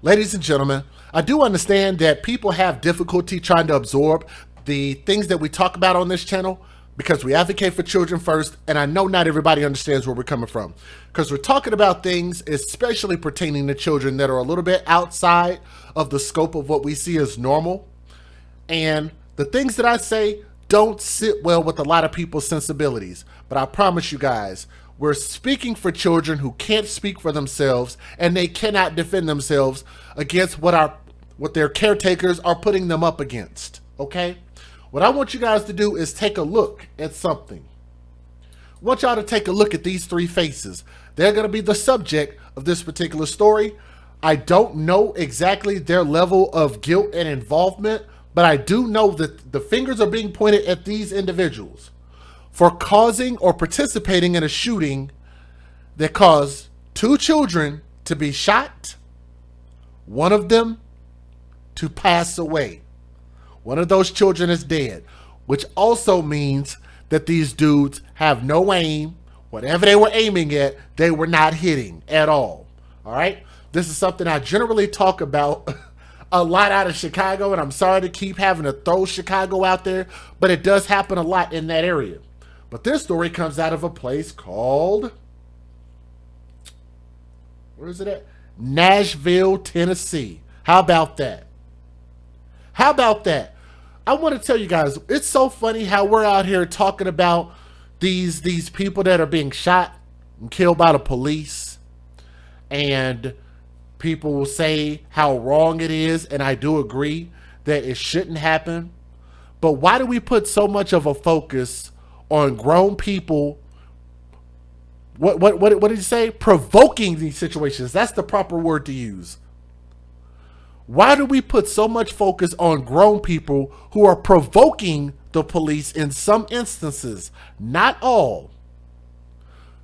Ladies and gentlemen, I do understand that people have difficulty trying to absorb the things that we talk about on this channel because we advocate for children first, and I know not everybody understands where we're coming from because we're talking about things especially pertaining to children that are a little bit outside of the scope of what we see as normal, and the things that I say don't sit well with a lot of people's sensibilities. But I promise you guys, we're speaking for children who can't speak for themselves and they cannot defend themselves against what their caretakers are putting them up against. Okay? What I want you guys to do is take a look at something. I want y'all to take a look at these three faces. They're going to be the subject of this particular story. I don't know exactly their level of guilt and involvement, but I do know that the fingers are being pointed at these individuals for causing or participating in a shooting that caused two children to be shot, one of them to pass away. One of those children is dead, which also means that these dudes have no aim. Whatever they were aiming at, they were not hitting at all. All right? This is something I generally talk about a lot out of Chicago, and I'm sorry to keep having to throw Chicago out there, but it does happen a lot in that area. But this story comes out of a place called, where is it at? Nashville, Tennessee. How about that? How about that? I want to tell you guys, it's so funny how we're out here talking about these people that are being shot and killed by the police, and people will say how wrong it is, and I do agree that it shouldn't happen. But why do we put so much of a focus on grown people? What did you say? Provoking these situations. That's the proper word to use. Why do we put so much focus on grown people who are provoking the police in some instances, not all,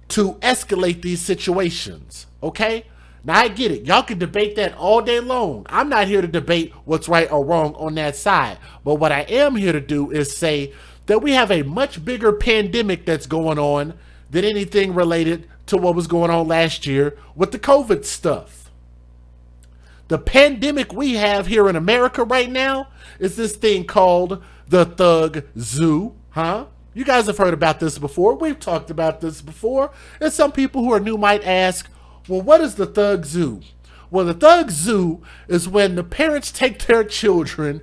to escalate these situations? Okay? Now I get it. Y'all can debate that all day long. I'm not here to debate what's right or wrong on that side. But what I am here to do is say that we have a much bigger pandemic that's going on than anything related to what was going on last year with the COVID stuff. The pandemic we have here in America right now is this thing called the Thug Zoo, huh? You guys have heard about this before. We've talked about this before. And some people who are new might ask, well, what is the Thug Zoo? Well, the Thug Zoo is when the parents take their children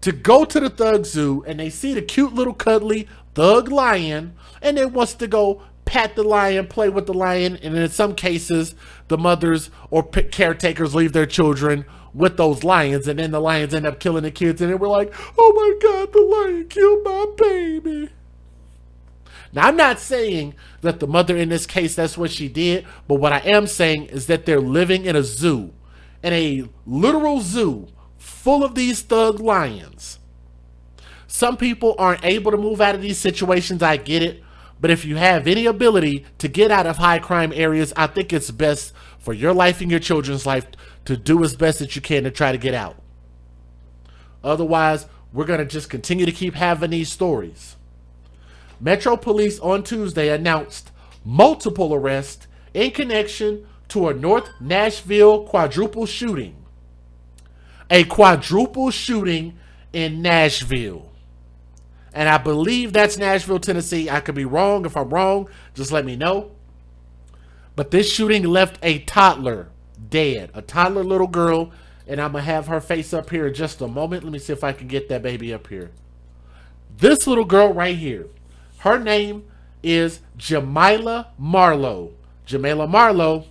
to go to the Thug Zoo and they see the cute little cuddly thug lion and they wants to go pat the lion, play with the lion, and in some cases, the mothers or caretakers leave their children with those lions, and then the lions end up killing the kids, and then we're like, oh my God, the lion killed my baby. Now, I'm not saying that the mother in this case, that's what she did, but what I am saying is that they're living in a zoo, in a literal zoo, full of these thug lions. Some people aren't able to move out of these situations, I get it, but if you have any ability to get out of high crime areas, I think it's best for your life and your children's life to do as best that you can to try to get out. Otherwise, we're going to just continue to keep having these stories. Metro Police on Tuesday announced multiple arrests in connection to a North Nashville quadruple shooting. A quadruple shooting in Nashville. And I believe that's Nashville, Tennessee. I could be wrong. If I'm wrong, just let me know. But this shooting left a toddler dead. A toddler little girl. And I'm going to have her face up here in just a moment. Let me see if I can get that baby up here. This little girl right here. Her name is Jamila Marlowe. Jamila Marlowe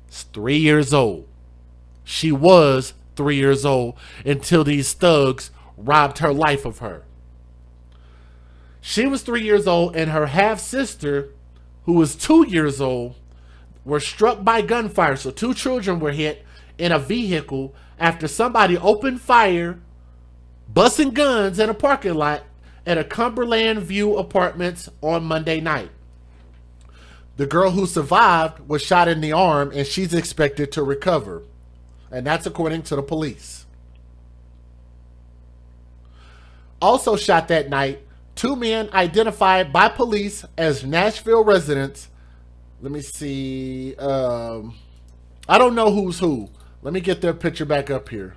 is 3 years old. She was 3 years old until these thugs robbed her life of her. She was 3 years old, and her half-sister, who was 2 years old, were struck by gunfire. So two children were hit in a vehicle after somebody opened fire, busting guns in a parking lot at a Cumberland View Apartments on Monday night. The girl who survived was shot in the arm, and she's expected to recover. And that's according to the police. Also shot that night, two men identified by police as Nashville residents. Let me see. I don't know who's who, Let me get their picture back up here.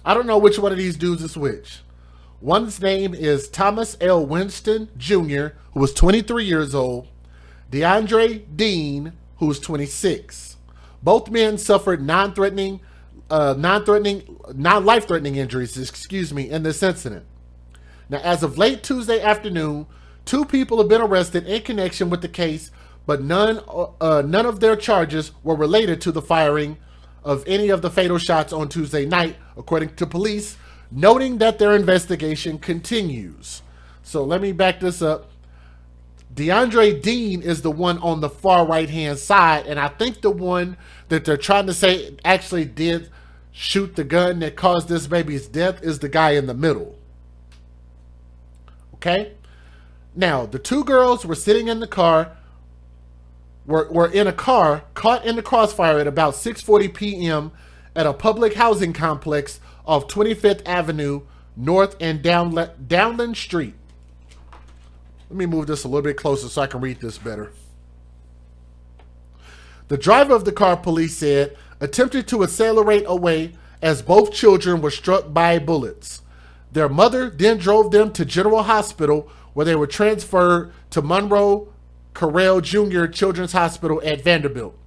I don't know which one of these dudes is which. One's name is Thomas L. Winston Jr., who was 23 years old. DeAndre Dean, who was 26. Both men suffered non-life-threatening injuries, in this incident. Now, as of late Tuesday afternoon, 2 people have been arrested in connection with the case, but none of their charges were related to the firing of any of the fatal shots on Tuesday night, according to police, noting that their investigation continues. So let me back this up. DeAndre Dean is the one on the far right-hand side, and I think the one that they're trying to say actually did shoot the gun that caused this baby's death is the guy in the middle. Okay? Now, the 2 girls were sitting in the car, were in a car caught in the crossfire at about 6:40 p.m. at a public housing complex off 25th Avenue North and Downland Street. Let me move this a little bit closer so I can read this better. The driver of the car, police said, attempted to accelerate away as both children were struck by bullets. Their mother then drove them to General Hospital, where they were transferred to Monroe Carell Jr. Children's Hospital at Vanderbilt.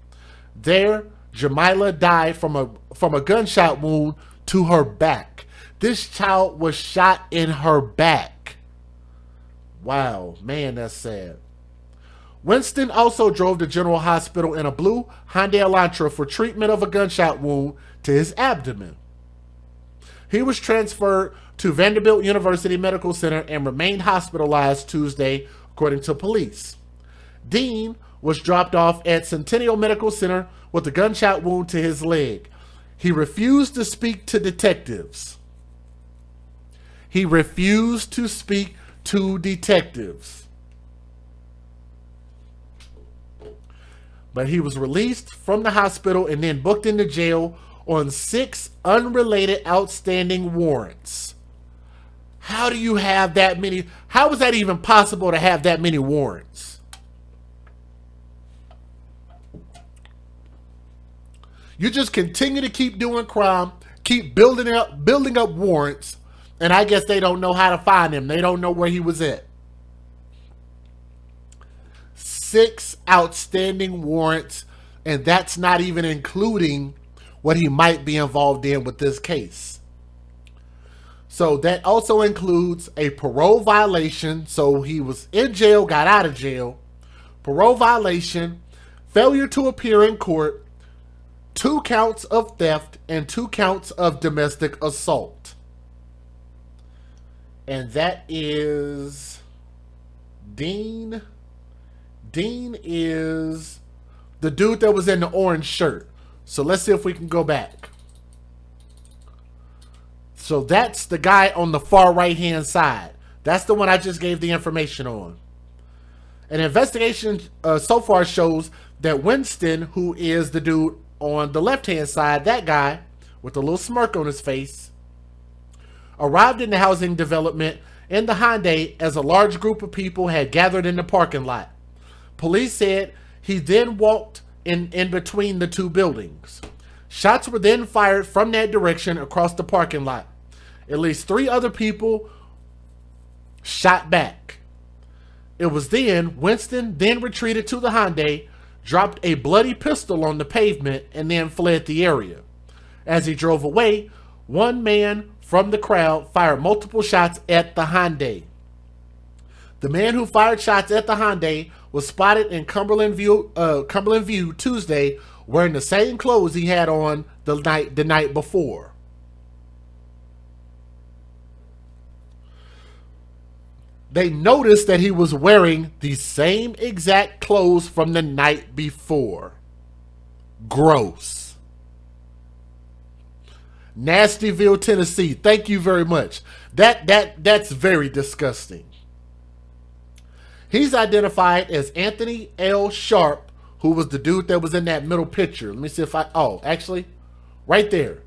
There, Jamila died from a gunshot wound to her back. This child was shot in her back. Wow, man, that's sad. Winston also drove to General Hospital in a blue Hyundai Elantra for treatment of a gunshot wound to his abdomen. He was transferred to Vanderbilt University Medical Center and remained hospitalized Tuesday, according to police. Dean was dropped off at Centennial Medical Center with a gunshot wound to his leg. He refused to speak to detectives. But he was released from the hospital and then booked into jail on 6 unrelated outstanding warrants. How do you have that many? How is that even possible to have that many warrants? You just continue to keep doing crime, keep building up warrants, and I guess they don't know how to find him. They don't know where he was at. 6 outstanding warrants, and that's not even including what he might be involved in with this case. So that also includes a parole violation. So he was in jail, got out of jail. Parole violation, failure to appear in court, 2 counts of theft, and 2 counts of domestic assault. And that is Dean. Dean is the dude that was in the orange shirt. So let's see if we can go back. So that's the guy on the far right-hand side. That's the one I just gave the information on. An investigation so far shows that Winston, who is the dude on the left-hand side, that guy with a little smirk on his face, arrived in the housing development in the Hyundai as a large group of people had gathered in the parking lot. Police said he then walked in between the 2 buildings. Shots were then fired from that direction across the parking lot. At least 3 other people shot back. It was then Winston then retreated to the Hyundai, dropped a bloody pistol on the pavement, and then fled the area. As he drove away, one man from the crowd fired multiple shots at the Hyundai. The man who fired shots at the Hyundai was spotted in Cumberland View Tuesday, wearing the same clothes he had on the night before. They noticed that he was wearing the same exact clothes from the night before. Gross. Nastyville, Tennessee. Thank you very much. That's very disgusting. He's identified as Anthony L. Sharp, who was the dude that was in that middle picture. Let me see if actually, right there.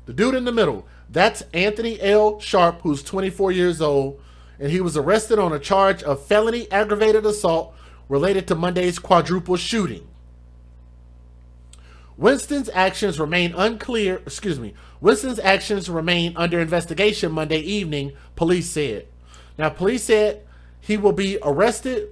The dude in the middle. That's Anthony L. Sharp, who's 24 years old, and he was arrested on a charge of felony aggravated assault related to Monday's quadruple shooting. Winston's actions remain unclear. Winston's actions remain under investigation Monday evening, police said. Now, police said he will be arrested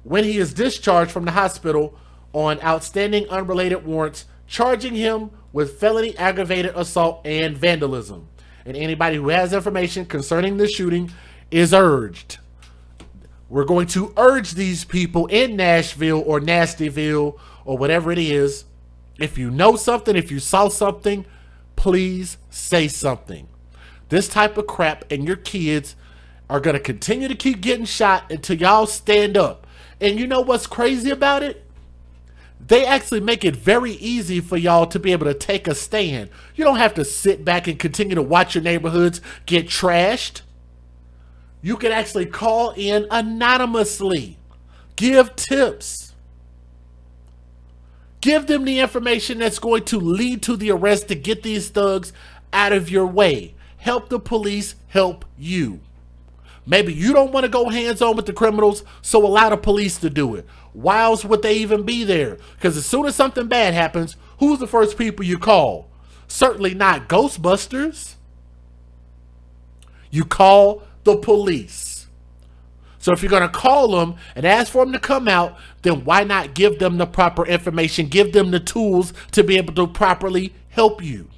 when he is discharged from the hospital on outstanding unrelated warrants, charging him with felony aggravated assault and vandalism. And anybody who has information concerning the shooting is urged. We're going to urge these people in Nashville or Nastyville or whatever it is. If you know something, if you saw something, please say something. This type of crap and your kids are going to continue to keep getting shot until y'all stand up. And you know what's crazy about it? They actually make it very easy for y'all to be able to take a stand. You don't have to sit back and continue to watch your neighborhoods get trashed. You can actually call in anonymously. Give tips. Give them the information that's going to lead to the arrest to get these thugs out of your way. Help the police help you. Maybe you don't want to go hands-on with the criminals, so allow the police to do it. Why else would they even be there? Because as soon as something bad happens, who's the first people you call? Certainly not Ghostbusters. You call the police. So if you're going to call them and ask for them to come out, then why not give them the proper information, give them the tools to be able to properly help you?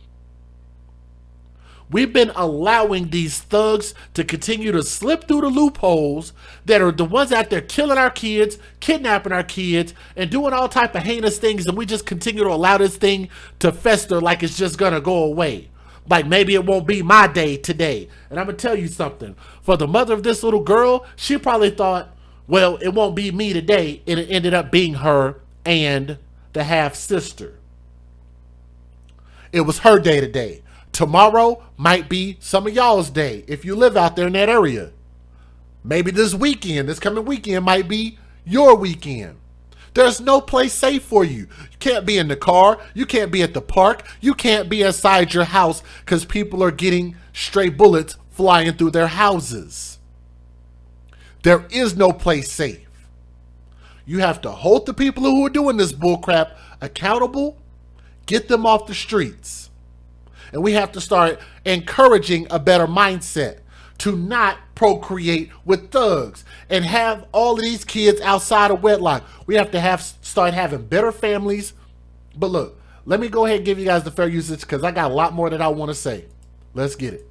We've been allowing these thugs to continue to slip through the loopholes that are the ones out there killing our kids, kidnapping our kids, and doing all type of heinous things, and we just continue to allow this thing to fester like it's just going to go away. Like maybe it won't be my day today. And I'm going to tell you something. For the mother of this little girl, she probably thought, well, it won't be me today, and it ended up being her and the half-sister. It was her day today. Tomorrow might be some of y'all's day if you live out there in that area. Maybe this coming weekend might be your weekend. There's no place safe for you. You can't be in the car. You can't be at the park. You can't be inside your house because people are getting stray bullets flying through their houses. There is no place safe. You have to hold the people who are doing this bullcrap accountable, get them off the streets. And we have to start encouraging a better mindset to not procreate with thugs and have all of these kids outside of wedlock. We have to start having better families. But look, let me go ahead and give you guys the fair usage because I got a lot more that I want to say. Let's get it.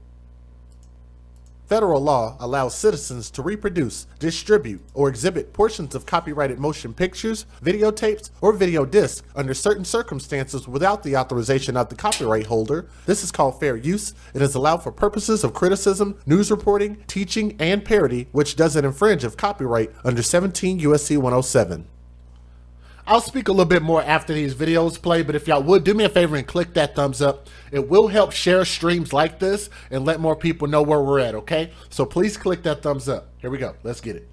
Federal law allows citizens to reproduce, distribute, or exhibit portions of copyrighted motion pictures, videotapes, or video discs under certain circumstances without the authorization of the copyright holder. This is called fair use. It is allowed for purposes of criticism, news reporting, teaching, and parody, which doesn't infringe of copyright under 17 U.S.C. 107. I'll speak a little bit more after these videos play, but if y'all would, do me a favor and click that thumbs up. It will help share streams like this and let more people know where we're at, okay? So please click that thumbs up. Here we go. Let's get it.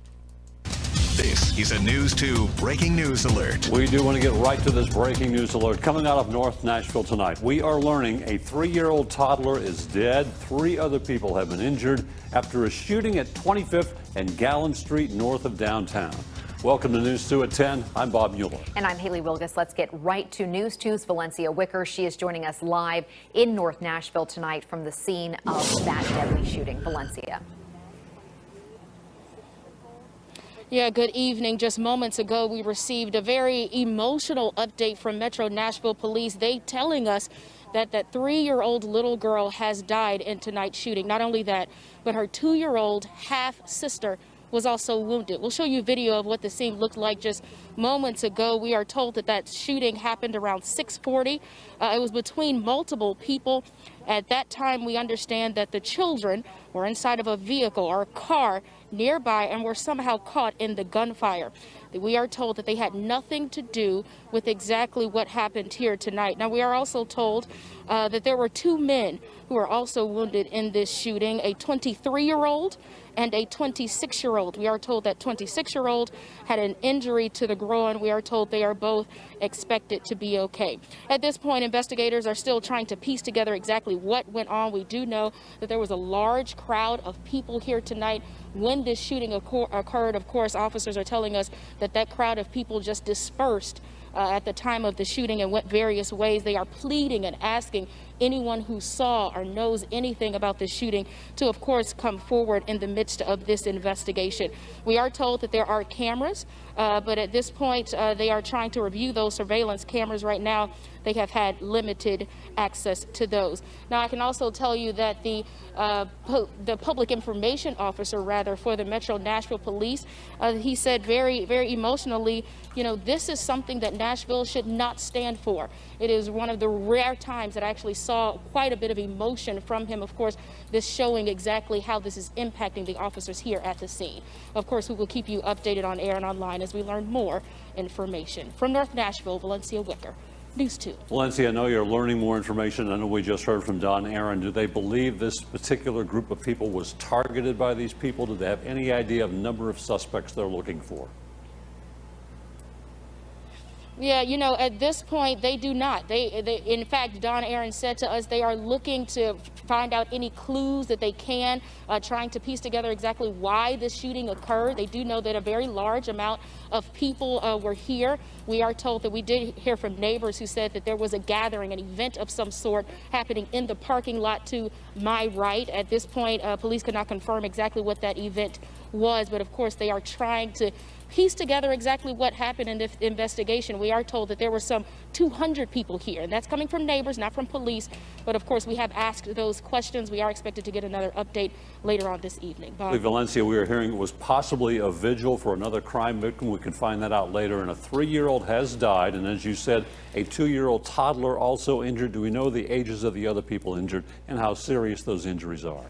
This is a News 2 breaking news alert. We do want to get right to this breaking news alert. Coming out of North Nashville tonight, we are learning a 3-year-old toddler is dead. 3 other people have been injured after a shooting at 25th and Gallen Street north of downtown. Welcome to News 2 at 10. I'm Bob Mueller. And I'm Haley Wilgus. Let's get right to News 2's Valencia Wicker. She is joining us live in North Nashville tonight from the scene of that deadly shooting. Valencia. Yeah, good evening. Just moments ago, we received a very emotional update from Metro Nashville Police. They telling us that 3-year-old little girl has died in tonight's shooting. Not only that, but her 2-year-old half-sister was also wounded. We'll show you a video of what the scene looked like just moments ago. We are told that shooting happened around 6:40. It was between multiple people. At that time, we understand that the children were inside of a vehicle or a car nearby and were somehow caught in the gunfire. We are told that they had nothing to do with exactly what happened here tonight. Now, we are also told that there were 2 men who were also wounded in this shooting, a 23-year-old and a 26-year-old. We are told that 26-year-old had an injury to the groin. We are told they are both expected to be okay. At this point, investigators are still trying to piece together exactly what went on. We do know that there was a large crowd of people here tonight when this shooting occurred. Of course, officers are telling us that crowd of people just dispersed at the time of the shooting in various ways. They are pleading and asking anyone who saw or knows anything about the shooting to, of course, come forward in the midst of this investigation. We are told that there are cameras, but at this point, they are trying to review those surveillance cameras right now. They have had limited access to those. Now, I can also tell you that the public information officer, rather, for the Metro Nashville Police, he said very, very emotionally, you know, this is something that Nashville should not stand for. It is one of the rare times that I actually saw quite a bit of emotion from him. Of course, this showing exactly how this is impacting the officers here at the scene. Of course, we will keep you updated on air and online as we learn more information. From North Nashville, Valencia Wicker, News 2. Valencia, I know you're learning more information. I know we just heard from Don Aaron. Do they believe this particular group of people was targeted by these people? Do they have any idea of number of suspects they're looking for? Yeah, you know, at this point, they do not. They, in fact, Don Aaron said to us they are looking to find out any clues that they can, trying to piece together exactly why this shooting occurred. They do know that a very large amount of people were here. We are told that we did hear from neighbors who said that there was a gathering, an event of some sort happening in the parking lot to my right. At this point, police could not confirm exactly what that event was, but of course they are trying to piece together exactly what happened in this investigation. We are told that there were some 200 people here, and that's coming from neighbors, not from police. But of course, we have asked those questions. We are expected to get another update later on this evening. Bob. Valencia, we are hearing it was possibly a vigil for another crime victim. We can find that out later. And a 3-year-old has died, and as you said, a 2-year-old toddler also injured. Do we know the ages of the other people injured and how serious those injuries are?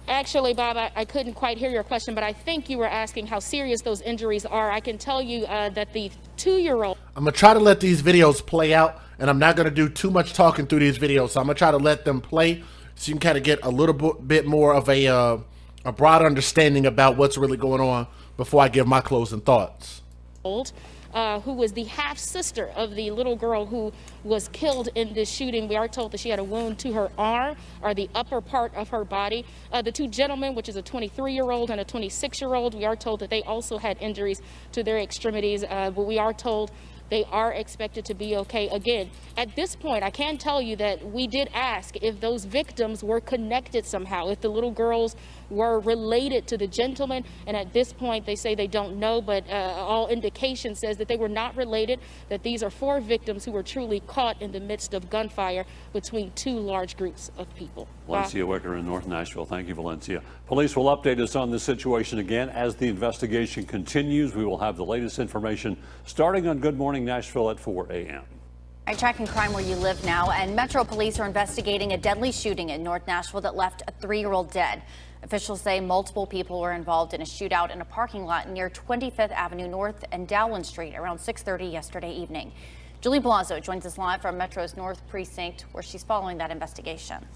Actually, Bob, I couldn't quite hear your question, but I think you were asking how serious those injuries are. I can tell you that the 2-year-old... I'm going to try to let these videos play out, and I'm not going to do too much talking through these videos, so I'm going to try to let them play so you can kind of get a little bit more of a broad understanding about what's really going on before I give my closing thoughts. Who was the half-sister of the little girl who was killed in this shooting. We are told that she had a wound to her arm or the upper part of her body. The 2 gentlemen, which is a 23-year-old and a 26-year-old, we are told that they also had injuries to their extremities, but we are told they are expected to be okay. Again, at this point, I can tell you that we did ask if those victims were connected somehow, if the little girls were related to the gentleman, and at this point they say they don't know, but all indication says that they were not related, that these are 4 victims who were truly caught in the midst of gunfire between 2 large groups of people. Valencia Wicker in North Nashville. Thank you, Valencia. Police will update us on this situation again as the investigation continues. We will have the latest information starting on Good Morning Nashville at 4 a.m. Tracking crime where you live now, and Metro Police are investigating a deadly shooting in North Nashville that left a 3-year-old dead. Officials say multiple people were involved in a shootout in a parking lot near 25th Avenue North and Dowland Street around 6:30 yesterday evening. Julie Blasio joins us live from Metro's North Precinct, where she's following that investigation.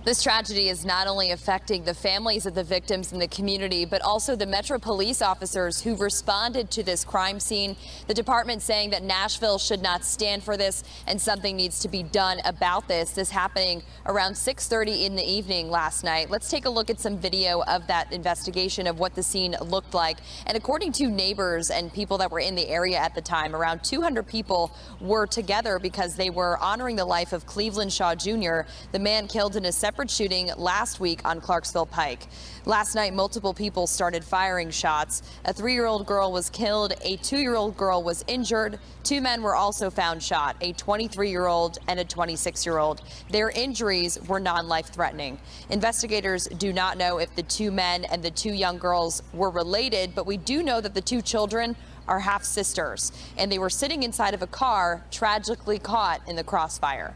This tragedy is not only affecting the families of the victims in the community, but also the Metro police officers who responded to this crime scene. The department saying that Nashville should not stand for this and something needs to be done about this. This happening around 6:30 in the evening last night. Let's take a look at some video of that investigation of what the scene looked like. And according to neighbors and people that were in the area at the time, around 200 people were together because they were honoring the life of Cleveland Shaw Jr., the man killed in a separate shooting last week on Clarksville Pike. Last night, multiple people started firing shots. A 3-year-old girl was killed. A 2-year-old girl was injured. 2 men were also found shot, a 23-year-old and a 26-year-old. Their injuries were non-life-threatening. Investigators do not know if the 2 men and the 2 young girls were related, but we do know that the 2 children are half-sisters, and they were sitting inside of a car, tragically caught in the crossfire.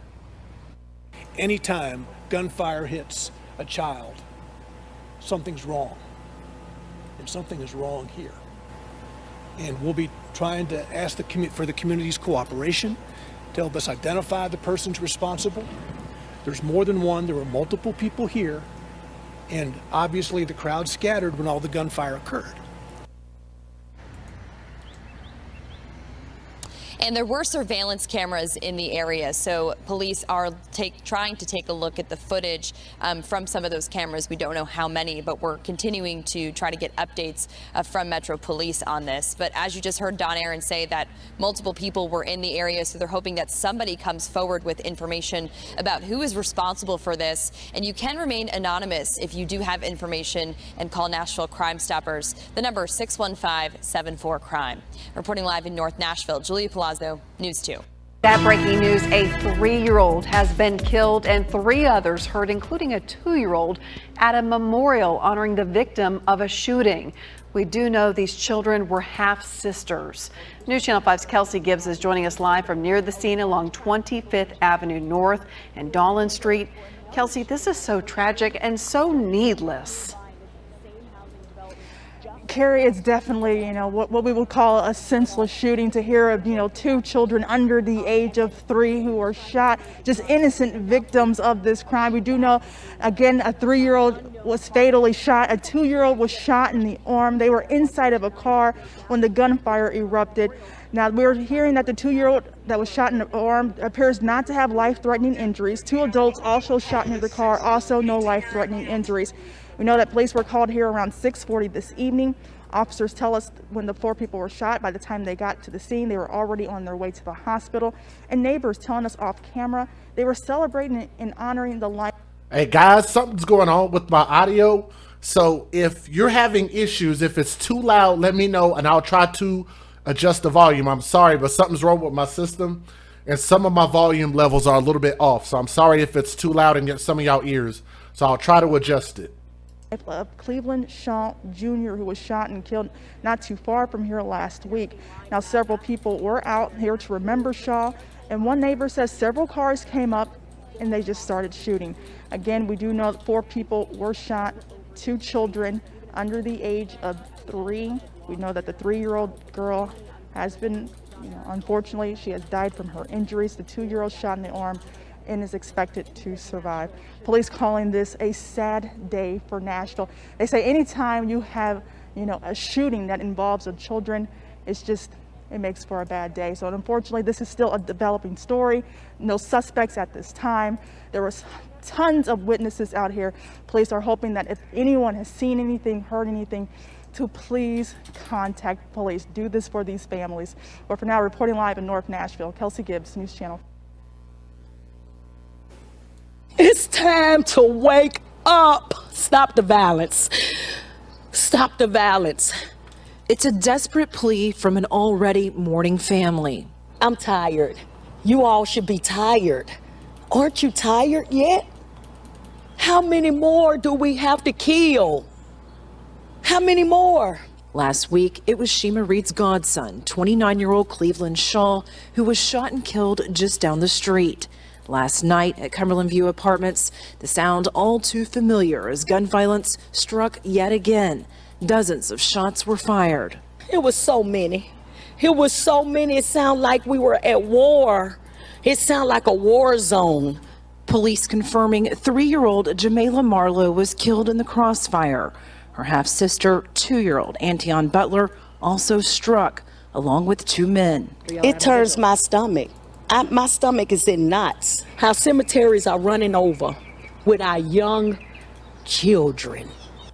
Anytime gunfire hits a child, something's wrong, and something is wrong here. And we'll be trying to ask for the community's cooperation to help us identify the persons responsible. There's more than one. There were multiple people here, and obviously the crowd scattered when all the gunfire occurred. And there were surveillance cameras in the area, so police are trying to take a look at the footage from some of those cameras. We don't know how many, but we're continuing to try to get updates from Metro Police on this. But as you just heard Don Aaron say, that multiple people were in the area, so they're hoping that somebody comes forward with information about who is responsible for this. And you can remain anonymous if you do have information, and call Nashville Crime Stoppers. The number is 615-74-CRIME. Reporting live in North Nashville, Julia Palazzo, News 2. That breaking news, a 3-year-old has been killed and 3 others hurt, including a 2-year-old, at a memorial honoring the victim of a shooting. We do know these children were half-sisters. News Channel 5's Kelsey Gibbs is joining us live from near the scene along 25th Avenue North and Dahlin Street. Kelsey, this is so tragic and so needless. Carrie, it's definitely, what we would call a senseless shooting, to hear of, 2 children under the age of 3 who were shot, just innocent victims of this crime. We do know, again, a 3-year-old was fatally shot. A 2-year-old was shot in the arm. They were inside of a car when the gunfire erupted. Now, we're hearing that the 2-year-old that was shot in the arm appears not to have life-threatening injuries. 2 adults also shot near the car, also no life-threatening injuries. We know that police were called here around 6:40 this evening. Officers tell us when the 4 people were shot, by the time they got to the scene, they were already on their way to the hospital. And neighbors telling us off camera, they were celebrating and honoring the life. Hey guys, something's going on with my audio. So if you're having issues, if it's too loud, let me know and I'll try to adjust the volume. I'm sorry, but something's wrong with my system and some of my volume levels are a little bit off. So I'm sorry if it's too loud in some of y'all ears. So I'll try to adjust it. Of Cleveland Shaw Jr., who was shot and killed not too far from here last week. Now, several people were out here to remember Shaw, and one neighbor says several cars came up and they just started shooting. Again, we do know that 4 people were shot, 2 children under the age of 3. We know that the 3-year-old girl has been, unfortunately, she has died from her injuries. The 2-year-old shot in the arm and is expected to survive. Police calling this a sad day for Nashville. They say anytime you have, a shooting that involves a children, it makes for a bad day. So unfortunately, this is still a developing story. No suspects at this time. There was tons of witnesses out here. Police are hoping that if anyone has seen anything, heard anything, to please contact police. Do this for these families. But for now, reporting live in North Nashville, Kelsey Gibbs, News Channel. It's time to wake up. Stop the violence. Stop the violence. It's a desperate plea from an already mourning family. I'm tired. You all should be tired. Aren't you tired yet? How many more do we have to kill? How many more? Last week, it was Shima Reed's godson, 29-year-old Cleveland Shaw, who was shot and killed just down the street. Last night at Cumberland View Apartments, the sound all too familiar as gun violence struck yet again. Dozens of shots were fired. It was so many. It was so many. It sounded like we were at war. It sounded like a war zone. Police confirming 3-year-old Jamela Marlowe was killed in the crossfire. Her half-sister, 2-year-old Antion Butler, also struck, along with 2 men. It turns my stomach. My stomach is in knots. How cemeteries are running over with our young children.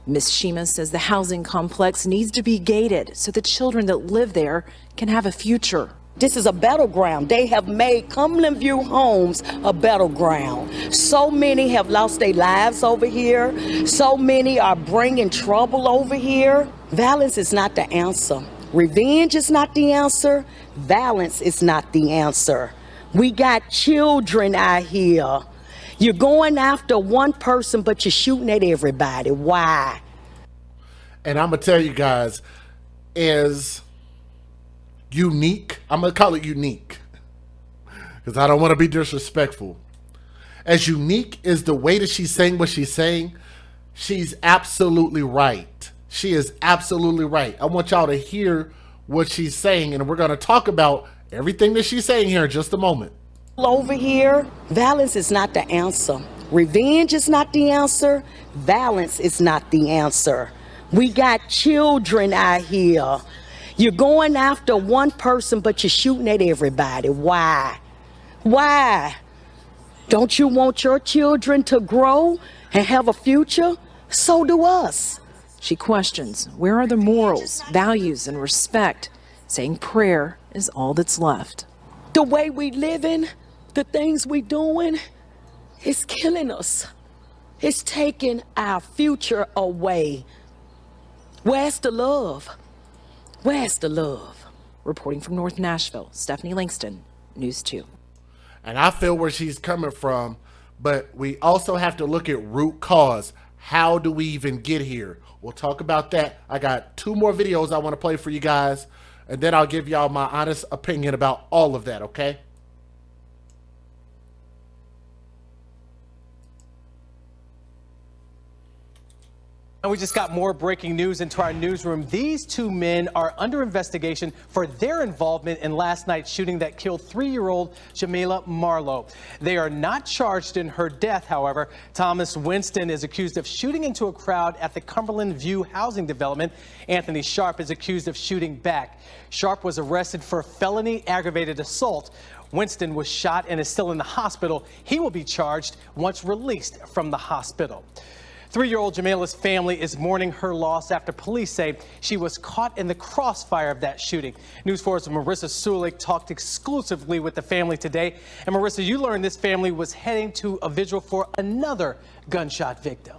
Ms. Shima says the housing complex needs to be gated so the children that live there can have a future. This is a battleground. They have made Cumberland View homes a battleground. So many have lost their lives over here. So many are bringing trouble over here. Violence is not the answer. Revenge is not the answer. Violence is not the answer. We got children out here. You're going after one person, but you're shooting at everybody. Why? And I'm going to tell you guys, as unique, I'm going to call it unique, because I don't want to be disrespectful. As unique as the way that she's saying what she's saying, she's absolutely right. She is absolutely right. I want y'all to hear what she's saying, and we're going to talk about everything that she's saying here in just a moment. Over here, violence is not the answer. Revenge is not the answer. Violence is not the answer. We got children out here. You're going after one person, but you're shooting at everybody. Why? Why? Don't you want your children to grow and have a future? So do us. She questions, where are the morals, values, and respect, saying prayer is all that's left. The way we living, the things we doing, it's killing us. It's taking our future away. Where's the love? Where's the love? Reporting from North Nashville, Stephanie Langston, News 2. And I feel where she's coming from, but we also have to look at root cause. How do we even get here? We'll talk about that. I got 2 more videos I want to play for you guys, and then I'll give y'all my honest opinion about all of that, okay? And we just got more breaking news into our newsroom. These 2 men are under investigation for their involvement in last night's shooting that killed 3-year-old Jamila Marlowe. They are not charged in her death, however. Thomas Winston is accused of shooting into a crowd at the Cumberland View housing development. Anthony Sharp is accused of shooting back. Sharp was arrested for felony aggravated assault. Winston was shot and is still in the hospital. He will be charged once released from the hospital. 3-year-old Jamila's family is mourning her loss after police say she was caught in the crossfire of that shooting. News 4's Marissa Sulik talked exclusively with the family today. And Marissa, you learned this family was heading to a vigil for another gunshot victim.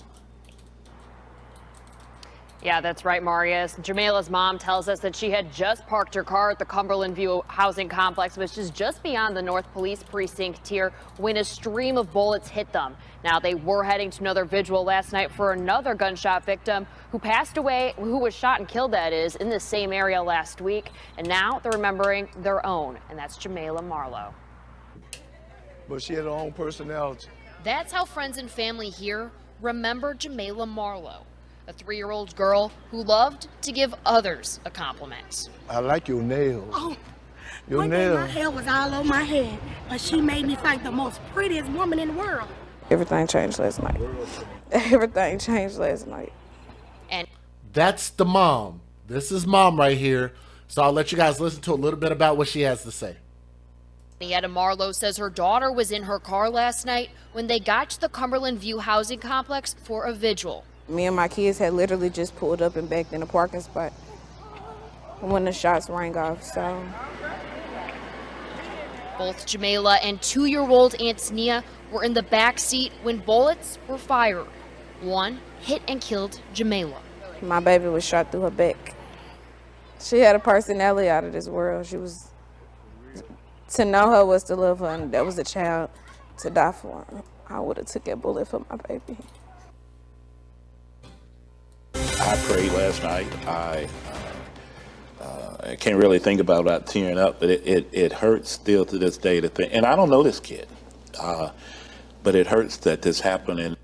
Yeah, that's right, Marius. Jamila's mom tells us that she had just parked her car at the Cumberland View housing complex, which is just beyond the North Police Precinct here, when a stream of bullets hit them. Now, they were heading to another vigil last night for another gunshot victim who passed away, who was shot and killed, that is, in the same area last week. And now they're remembering their own, and that's Jamila Marlowe. But she had her own personality. That's how friends and family here remember Jamila Marlowe, a 3-year-old girl who loved to give others a compliment. I like your nails. Oh, your one day nails. my hair was all on my head, but she made me like the most prettiest woman in the world. Everything changed last night. Everything changed last night. And that's the mom. This is mom right here. So I'll let you guys listen to a little bit about what she has to say. Nieta Marlowe says her daughter was in her car last night when they got to the Cumberland View housing complex for a vigil. Me and my kids had literally just pulled up and backed in a parking spot when the shots rang off, so. Both Jamila and 2-year-old Antonia were in the back seat when bullets were fired. One hit and killed Jamila. My baby was shot through her back. She had a personality out of this world. She was, to know her was to love her, and that was a child to die for. I would have took that bullet for my baby. I prayed last night. I can't really think about that tearing up, but it hurts still to this day to think. And I don't know this kid, but it hurts that this happened. And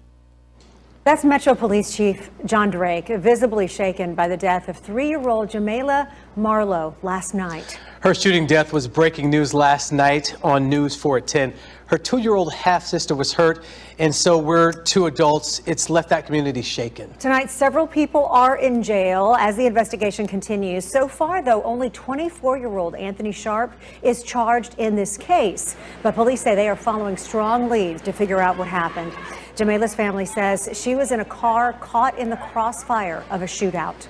that's Metro Police Chief John Drake, visibly shaken by the death of 3-year-old Jamila Marlowe last night. Her shooting death was breaking news last night on News 4 at 10. Her 2-year-old half-sister was hurt, and so we're 2 adults. It's left that community shaken. Tonight, several people are in jail as the investigation continues. So far, though, only 24-year-old Anthony Sharp is charged in this case. But police say they are following strong leads to figure out what happened. Jamila's family says she was in a car caught in the crossfire of a shootout.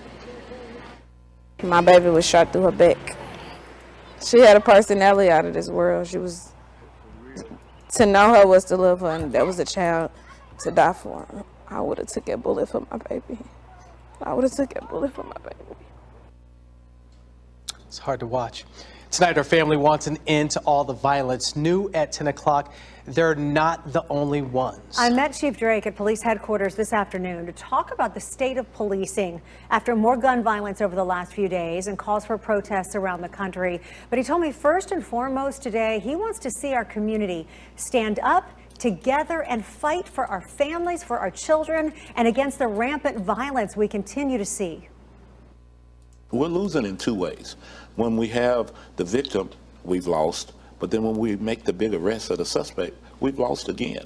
My baby was shot through her back. She had a personality out of this world. She was, to know her was to love her, and that was a child to die for. I would have took that bullet for my baby. I would have took that bullet for my baby. It's hard to watch. Tonight, our family wants an end to all the violence. New at 10 o'clock, they're not the only ones. I met Chief Drake at police headquarters this afternoon to talk about the state of policing after more gun violence over the last few days and calls for protests around the country. But he told me first and foremost today, he wants to see our community stand up together and fight for our families, for our children, and against the rampant violence we continue to see. we're losing in 2 ways. When we have the victim, we've lost, but then when we make the big arrest of the suspect, we've lost again.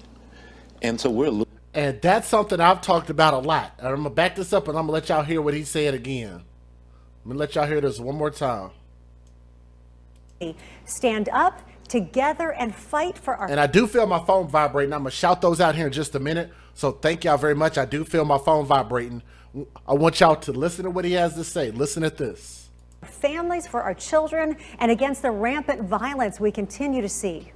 And so we're losing. And that's something I've talked about a lot. And I'm going to back this up and I'm going to let y'all hear what he said again. Let me let y'all hear this one more time. Stand up together and fight for our. And I do feel my phone vibrating. I'm going to shout those out here in just a minute. So thank y'all very much. I do feel my phone vibrating. I want y'all to listen to what he has to say. Listen at this. Families, for our children, and against the rampant violence we continue to see.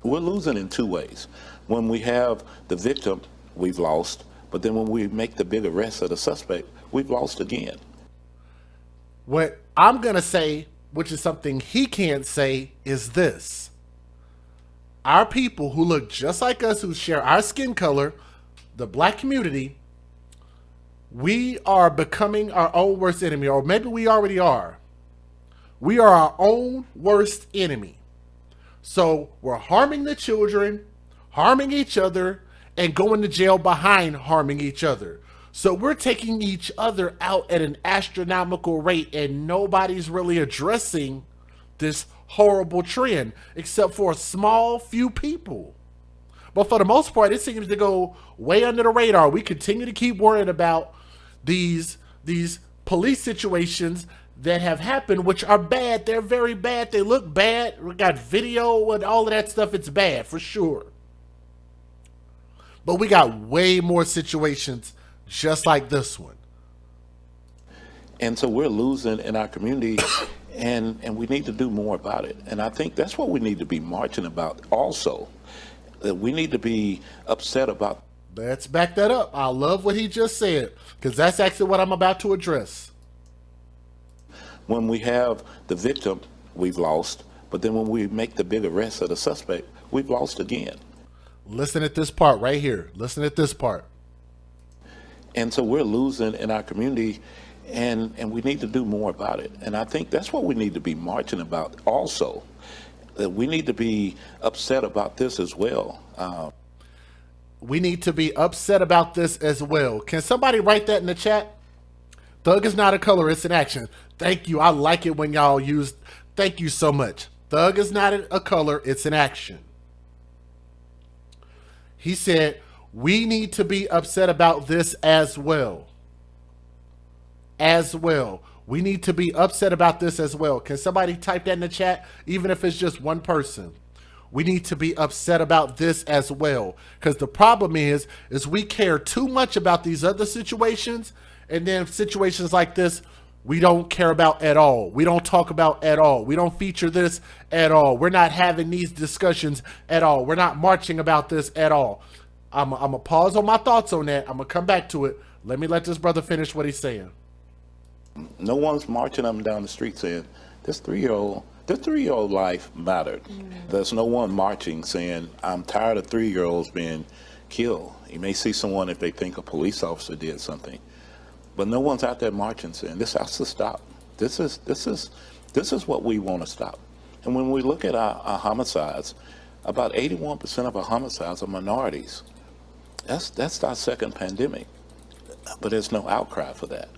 We're losing in two ways. When we have the victim, we've lost. But then when we make the big arrest of the suspect, we've lost again. What I'm going to say, which is something he can't say, is this. Our people who look just like us, who share our skin color, the black community, we are becoming our own worst enemy, or maybe we already are. We are our own worst enemy. So we're harming the children, harming each other, and going to jail behind harming each other. So we're taking each other out at an astronomical rate, and nobody's really addressing this horrible trend except for a small few people. But for the most part, it seems to go way under the radar. We continue to keep worrying about these police situations that have happened, which are bad. They're very bad. They look bad. We got video and all of that stuff. It's bad for sure. But we got way more situations just like this one. And so we're losing in our community, and we need to do more about it. And I think that's what we need to be marching about also. That we need to be upset about. Let's back that up. I love what he just said, because that's actually what I'm about to address. When we have the victim, we've lost. But then when we make the big arrest of the suspect, we've lost again. Listen at this part right here. Listen at this part. And so we're losing in our community, and we need to do more about it. And I think that's what we need to be marching about also. That we need to be upset about this as well. We need to be upset about this as well. Can somebody write that in the chat? Thug is not a color, it's an action. Thank you. I like it when y'all use, thank you so much. Thug is not a color, it's an action. He said, we need to be upset about this as well. As well. We need to be upset about this as well. Can somebody type that in the chat? Even if it's just one person. We need to be upset about this as well. Because the problem is we care too much about these other situations. And then situations like this, we don't care about at all. We don't talk about at all. We don't feature this at all. We're not having these discussions at all. We're not marching about this at all. I'm going to pause on my thoughts on that. I'm going to come back to it. Let me let this brother finish what he's saying. No one's marching up and down the street saying, this three-year-old life mattered. There's no one marching saying, I'm tired of 3-year-olds being killed. You may see someone if they think a police officer did something. But no one's out there marching saying, this has to stop. This is what we want to stop. And when we look at our homicides, about 81% of our homicides are minorities. That's our second pandemic. But there's no outcry for that.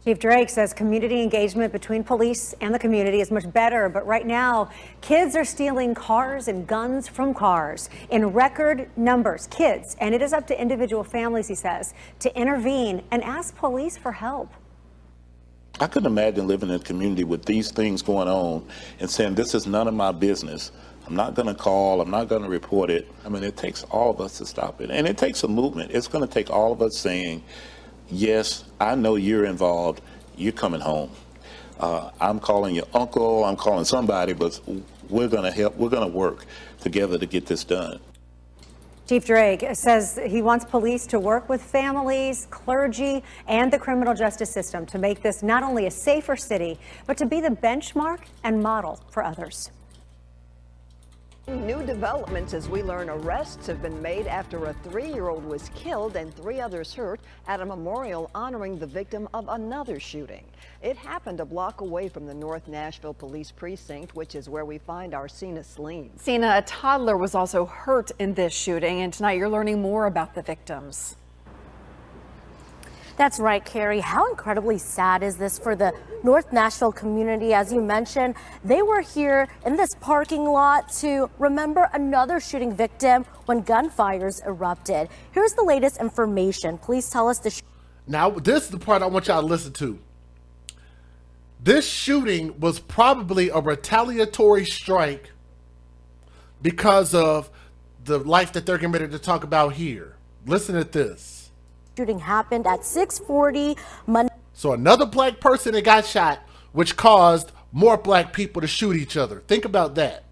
Chief Drake says community engagement between police and the community is much better, but right now, kids are stealing cars and guns from cars in record numbers, kids, and it is up to individual families, he says, to intervene and ask police for help. I couldn't imagine living in a community with these things going on and saying, this is none of my business. I'm not going to call. I'm not going to report it. I mean, it takes all of us to stop it. And it takes a movement. It's going to take all of us saying, yes, I know you're involved. You're coming home. I'm calling your uncle. I'm calling somebody, but we're going to help. We're going to work together to get this done. Chief Drake says he wants police to work with families, clergy, and the criminal justice system to make this not only a safer city, but to be the benchmark and model for others. New developments as we learn arrests have been made after a 3-year-old was killed and 3 others hurt at a memorial honoring the victim of another shooting. It happened a block away from the North Nashville Police Precinct, which is where we find our Sina Sleen. Sina, a toddler was also hurt in this shooting, and tonight you're learning more about the victims. That's right, Carrie. How incredibly sad is this for the North Nashville community? As you mentioned, they were here in this parking lot to remember another shooting victim when gunfires erupted. Here's the latest information. Please tell us the Now, this is the part I want y'all to listen to. This shooting was probably a retaliatory strike because of the life that they're getting ready to talk about here. Listen to this. Shooting happened at 6:40 Monday. So another black person that got shot, which caused more black people to shoot each other. Think about that.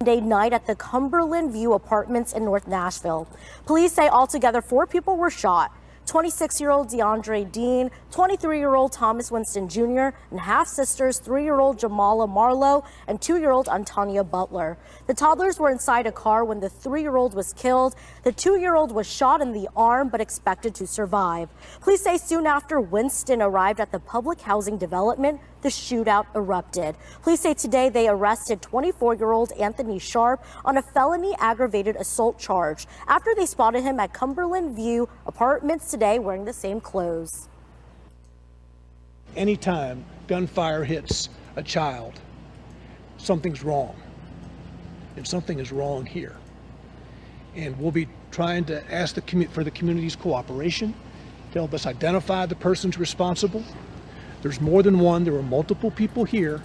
Monday night at the Cumberland View Apartments in North Nashville. Police say altogether 4 people were shot. 26-year-old DeAndre Dean, 23-year-old Thomas Winston Jr., and half-sisters 3-year-old Jamala Marlowe and 2-year-old Antonia Butler. The toddlers were inside a car when the 3-year-old was killed. The 2-year-old was shot in the arm but expected to survive. Police say soon after Winston arrived at the public housing development, the shootout erupted. Police say today they arrested 24-year-old Anthony Sharp on a felony aggravated assault charge after they spotted him at Cumberland View Apartments today wearing the same clothes. Anytime gunfire hits a child, something's wrong. And something is wrong here. And we'll be trying to ask for the community's cooperation to help us identify the persons responsible. There's more than one. There were multiple people here.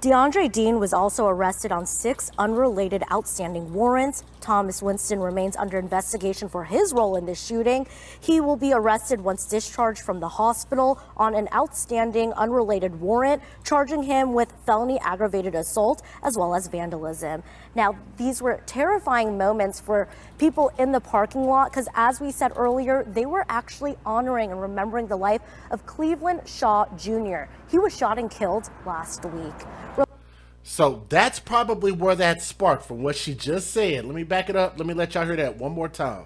DeAndre Dean was also arrested on 6 unrelated outstanding warrants. Thomas Winston remains under investigation for his role in this shooting. He will be arrested once discharged from the hospital on an outstanding unrelated warrant, charging him with felony aggravated assault as well as vandalism. Now, these were terrifying moments for people in the parking lot because, as we said earlier, they were actually honoring and remembering the life of Cleveland Shaw Jr. He was shot and killed last week. So that's probably where that sparked from what she just said. Let me back it up. Let me let y'all hear that one more time.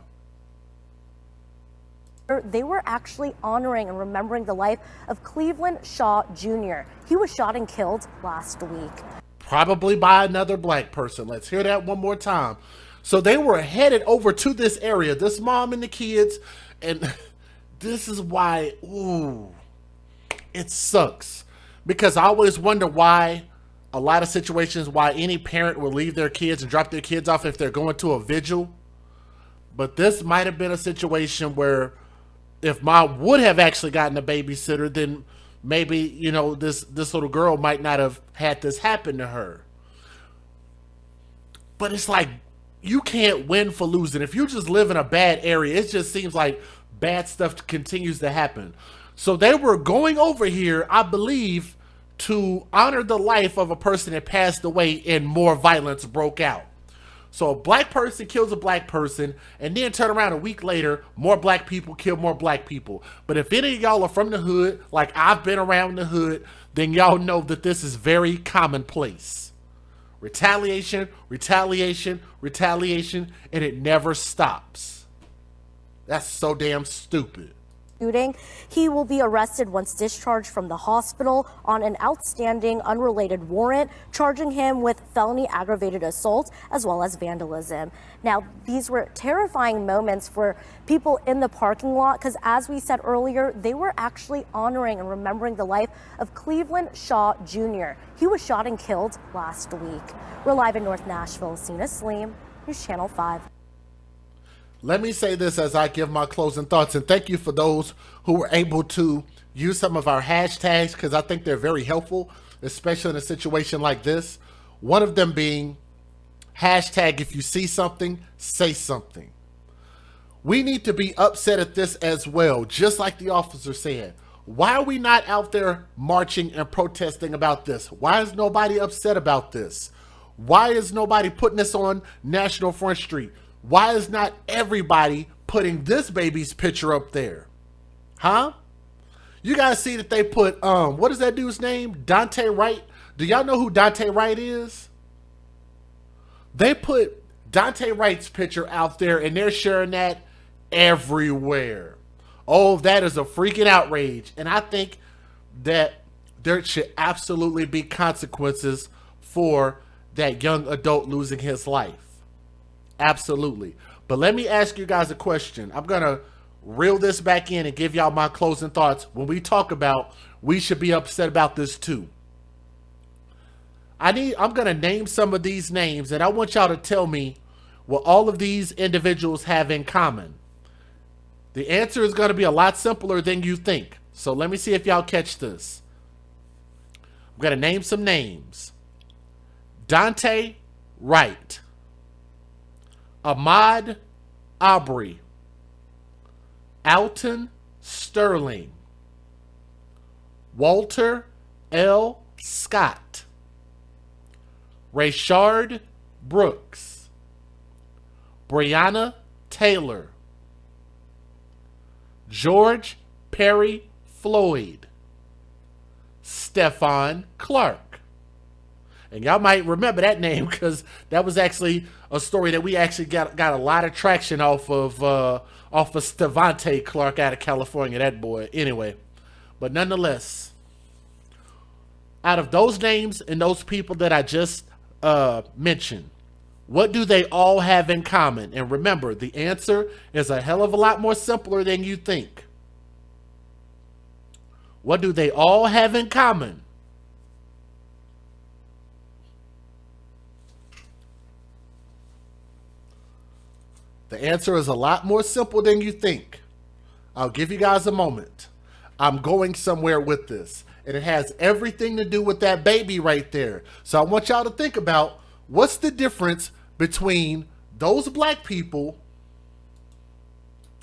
They were actually honoring and remembering the life of Cleveland Shaw Jr. He was shot and killed last week. Probably by another black person. Let's hear that one more time. So they were headed over to this area, this mom and the kids, and this is why, ooh, it sucks. Because I always wonder why a lot of situations why any parent will leave their kids and drop their kids off if they're going to a vigil. But this might have been a situation where if mom would have actually gotten a babysitter, then maybe, you know, this little girl might not have had this happen to her. But it's like, you can't win for losing. If you just live in a bad area, it just seems like bad stuff continues to happen. So they were going over here, I believe, to honor the life of a person that passed away and more violence broke out. So a black person kills a black person and then turn around a week later, more black people kill more black people. But if any of y'all are from the hood, like I've been around the hood, then y'all know that this is very commonplace. Retaliation, retaliation, retaliation, and it never stops. That's so damn stupid. Shooting. He will be arrested once discharged from the hospital on an outstanding unrelated warrant, charging him with felony aggravated assault as well as vandalism. Now, these were terrifying moments for people in the parking lot because, as we said earlier, they were actually honoring and remembering the life of Cleveland Shaw Jr. He was shot and killed last week. We're live in North Nashville. Sina Saleem, News Channel 5. Let me say this as I give my closing thoughts, and thank you for those who were able to use some of our hashtags because I think they're very helpful, especially in a situation like this. One of them being hashtag if you see something, say something. We need to be upset at this as well, just like the officer said. Why are we not out there marching and protesting about this? Why is nobody upset about this? Why is nobody putting this on National Front Street? Why is not everybody putting this baby's picture up there? Huh? You guys see that they put, what is that dude's name? Dante Wright. Do y'all know who Dante Wright is? They put Dante Wright's picture out there and they're sharing that everywhere. Oh, that is a freaking outrage. And I think that there should absolutely be consequences for that young adult losing his life. Absolutely. But let me ask you guys a question. I'm going to reel this back in and give y'all my closing thoughts. When we talk about we should be upset about this too. I'm going to name some of these names and I want y'all to tell me what all of these individuals have in common? The answer is going to be a lot simpler than you think. So let me see if y'all catch this. I'm going to name some names. Dante Wright, Ahmaud Arbery, Alton Sterling, Walter L. Scott, Rayshard Brooks, Breonna Taylor, George Perry Floyd, Stephon Clark. And y'all might remember that name because that was actually a story that we actually got a lot of traction off of Stevante Clark out of California, that boy. Anyway, but nonetheless, out of those names and those people that I just mentioned, what do they all have in common? And remember, the answer is a hell of a lot more simpler than you think. What do they all have in common? The answer is a lot more simple than you think. I'll give you guys a moment. I'm going somewhere with this, and it has everything to do with that baby right there. So I want y'all to think about what's the difference between those black people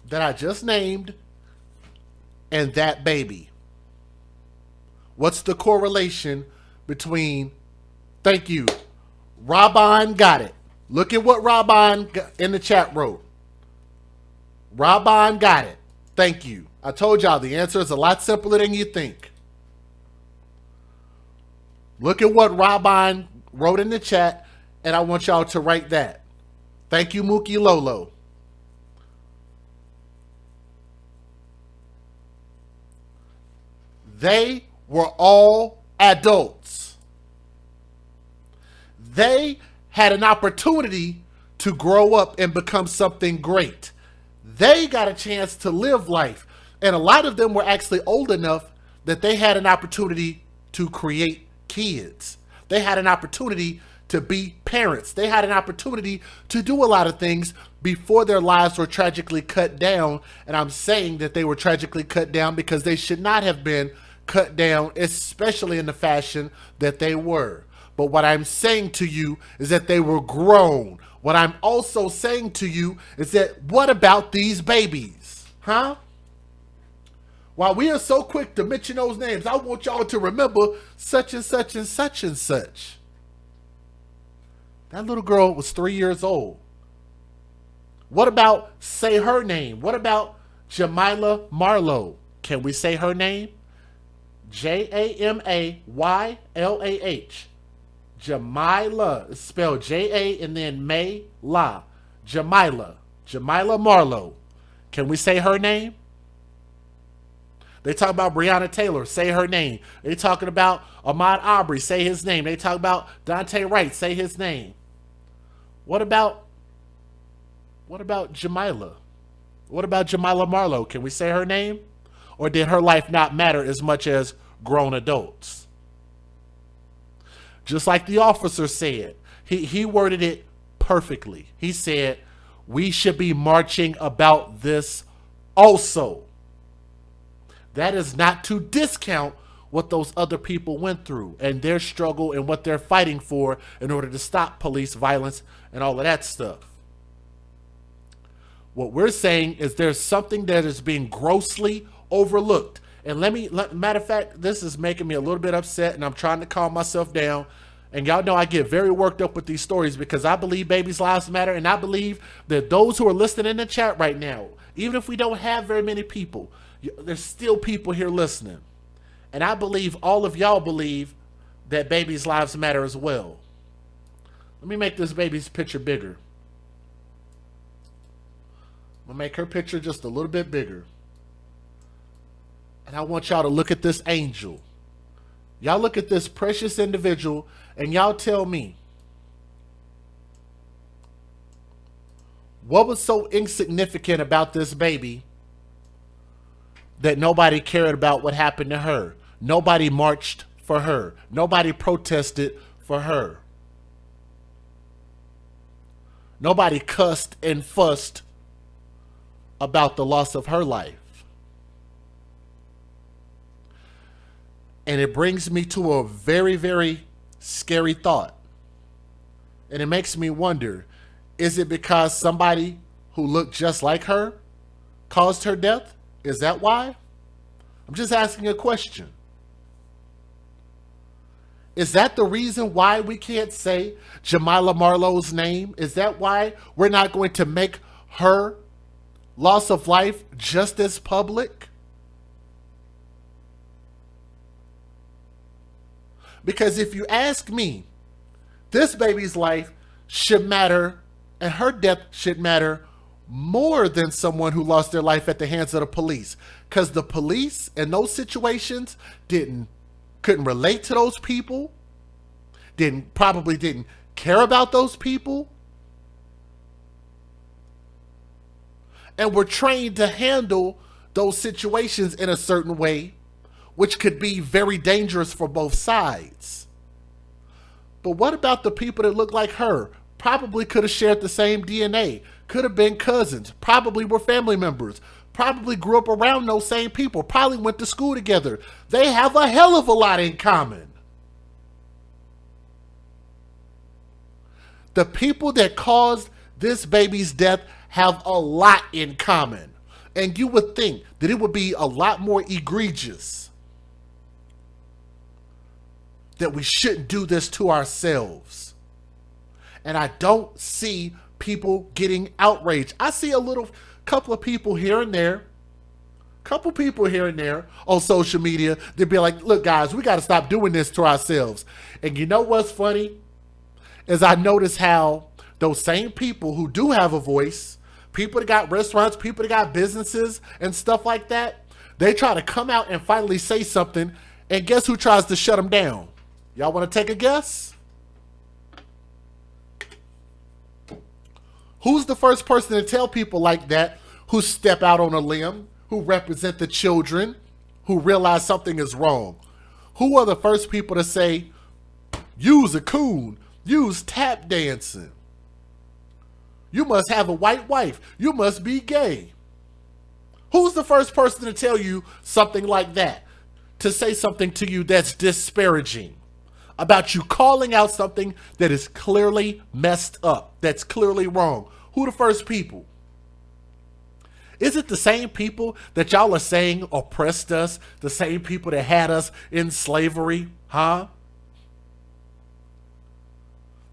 that I just named and that baby. What's the correlation between, thank you, Robin got it. Look at what Robin in the chat wrote. Robin got it. Thank you. I told y'all the answer is a lot simpler than you think. Look at what Robin wrote in the chat, and I want y'all to write that. Thank you, Mookie Lolo. They were all adults. They had an opportunity to grow up and become something great. They got a chance to live life. And a lot of them were actually old enough that they had an opportunity to create kids. They had an opportunity to be parents. They had an opportunity to do a lot of things before their lives were tragically cut down. And I'm saying that they were tragically cut down because they should not have been cut down, especially in the fashion that they were. But what I'm saying to you is that they were grown. What I'm also saying to you is that what about these babies? Huh? While we are so quick to mention those names, I want y'all to remember such and such and such and such. That little girl was 3 years old. What about say her name? What about Jamila Marlowe? Can we say her name? Jamaylah. Jamila. It's spelled J-A and then May-La. Jamila. Jamila Marlowe. Can we say her name? They talk about Breonna Taylor. Say her name. They talking about Ahmaud Arbery. Say his name. They talk about Dante Wright. Say his name. What about Jamila? What about Jamila Marlowe? Can we say her name? Or did her life not matter as much as grown adults? Just like the officer said, he worded it perfectly. He said, we should be marching about this also. That is not to discount what those other people went through and their struggle and what they're fighting for in order to stop police violence and all of that stuff. What we're saying is there's something that is being grossly overlooked. And matter of fact, this is making me a little bit upset, and I'm trying to calm myself down. And y'all know I get very worked up with these stories because I believe babies' lives matter, and I believe that those who are listening in the chat right now, even if we don't have very many people, there's still people here listening. And I believe all of y'all believe that babies' lives matter as well. Let me make this baby's picture bigger. I'm going to make her picture just a little bit bigger. And I want y'all to look at this angel. Y'all look at this precious individual and y'all tell me, what was so insignificant about this baby that nobody cared about what happened to her? Nobody marched for her. Nobody protested for her. Nobody cussed and fussed about the loss of her life. And it brings me to a very, very scary thought. And it makes me wonder, is it because somebody who looked just like her caused her death? Is that why? I'm just asking a question. Is that the reason why we can't say Jamila Marlowe's name? Is that why we're not going to make her loss of life just as public? Because if you ask me, this baby's life should matter, and her death should matter more than someone who lost their life at the hands of the police. Because the police in those situations couldn't relate to those people, probably didn't care about those people, and were trained to handle those situations in a certain way, which could be very dangerous for both sides. But what about the people that look like her? Probably could have shared the same DNA, could have been cousins, probably were family members, probably grew up around those same people, probably went to school together. They have a hell of a lot in common. The people that caused this baby's death have a lot in common. And you would think that it would be a lot more egregious, that we shouldn't do this to ourselves. And I don't see people getting outraged. I see couple of people here and there on social media. They'd be like, look guys, we got to stop doing this to ourselves. And you know what's funny? Is I notice how those same people who do have a voice, people that got restaurants, people that got businesses and stuff like that, they try to come out and finally say something, and guess who tries to shut them down? Y'all want to take a guess? Who's the first person to tell people like that, who step out on a limb, who represent the children, who realize something is wrong? Who are the first people to say, use a coon, use tap dancing, you must have a white wife, you must be gay? Who's the first person to tell you something like that? To say something to you that's disparaging about you, calling out something that is clearly messed up, that's clearly wrong? Who the first people? Is it the same people that y'all are saying oppressed us? The same people that had us in slavery? Huh?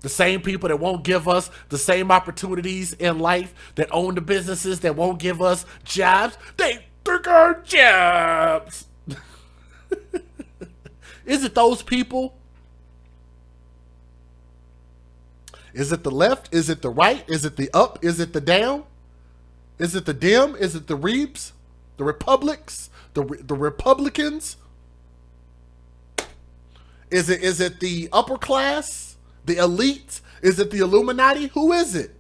The same people that won't give us the same opportunities in life, that own the businesses that won't give us jobs? They took our jobs. Is it those people? Is it the left? Is it the right? Is it the up? Is it the down? Is it the Dem? Is it the Reebs? The Republics? The Republicans? Is it the upper class? The elite? Is it the Illuminati? Who is it?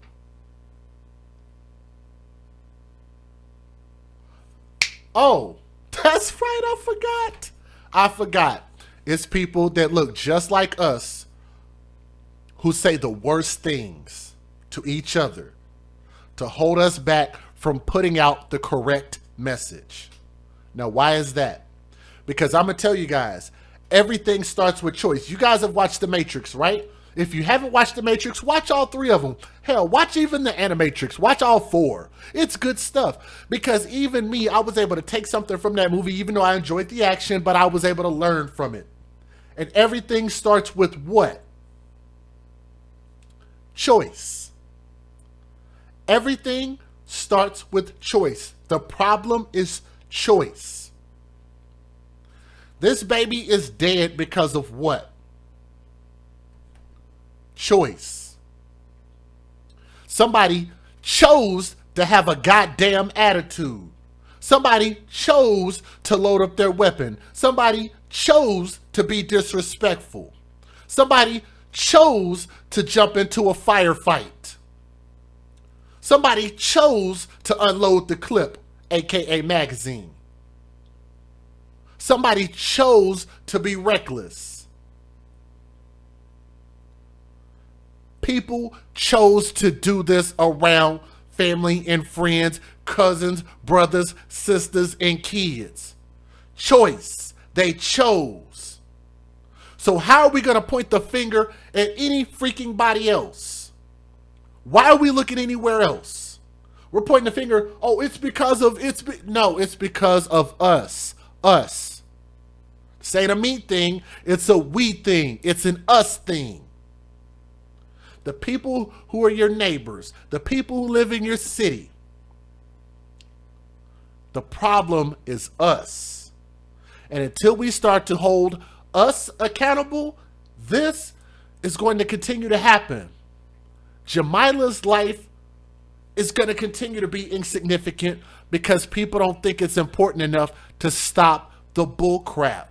Oh, that's right. I forgot. It's people that look just like us who say the worst things to each other to hold us back from putting out the correct message. Now, why is that? Because I'm going to tell you guys, everything starts with choice. You guys have watched The Matrix, right? If you haven't watched The Matrix, watch all 3 of them. Hell, watch even the Animatrix. Watch all 4. It's good stuff. Because even me, I was able to take something from that movie, even though I enjoyed the action, but I was able to learn from it. And everything starts with what? Choice. Everything starts with choice. The problem is choice. This baby is dead because of what? Choice. Somebody chose to have a goddamn attitude. Somebody chose to load up their weapon. Somebody chose to be disrespectful. Somebody chose to jump into a firefight. Somebody chose to unload the clip, aka magazine. Somebody chose to be reckless. People chose to do this around family and friends, cousins, brothers, sisters, and kids. Choice. They chose. So how are we going to point the finger at any freaking body else? Why are we looking anywhere else? We're pointing the finger, oh, it's because of, no, it's because of us. Us. This ain't a me thing, it's a we thing. It's an us thing. The people who are your neighbors, the people who live in your city, the problem is us. And until we start to hold us accountable, this is going to continue to happen. Jamilah's life is going to continue to be insignificant because people don't think it's important enough to stop the bull crap.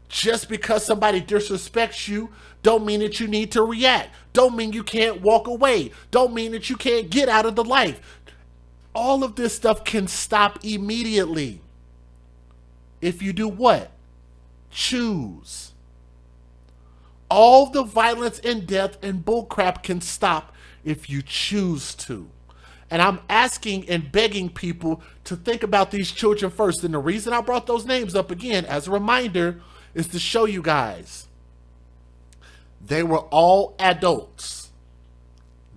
Just because somebody disrespects you don't mean that you need to react. Don't mean you can't walk away. Don't mean that you can't get out of the life. All of this stuff can stop immediately. If you do what? Choose. All the violence and death and bullcrap can stop if you choose to. And I'm asking and begging people to think about these children first. And the reason I brought those names up again as a reminder is to show you guys they were all adults.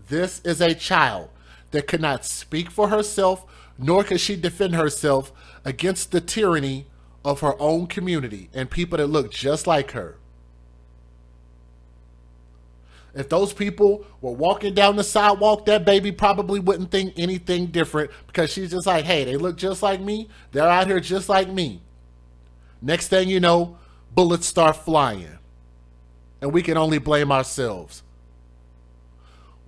This is a child that could not speak for herself, nor could she defend herself against the tyranny of her own community and people that look just like her. If those people were walking down the sidewalk, that baby probably wouldn't think anything different because she's just like, hey, they look just like me. They're out here just like me. Next thing you know, bullets start flying. And we can only blame ourselves.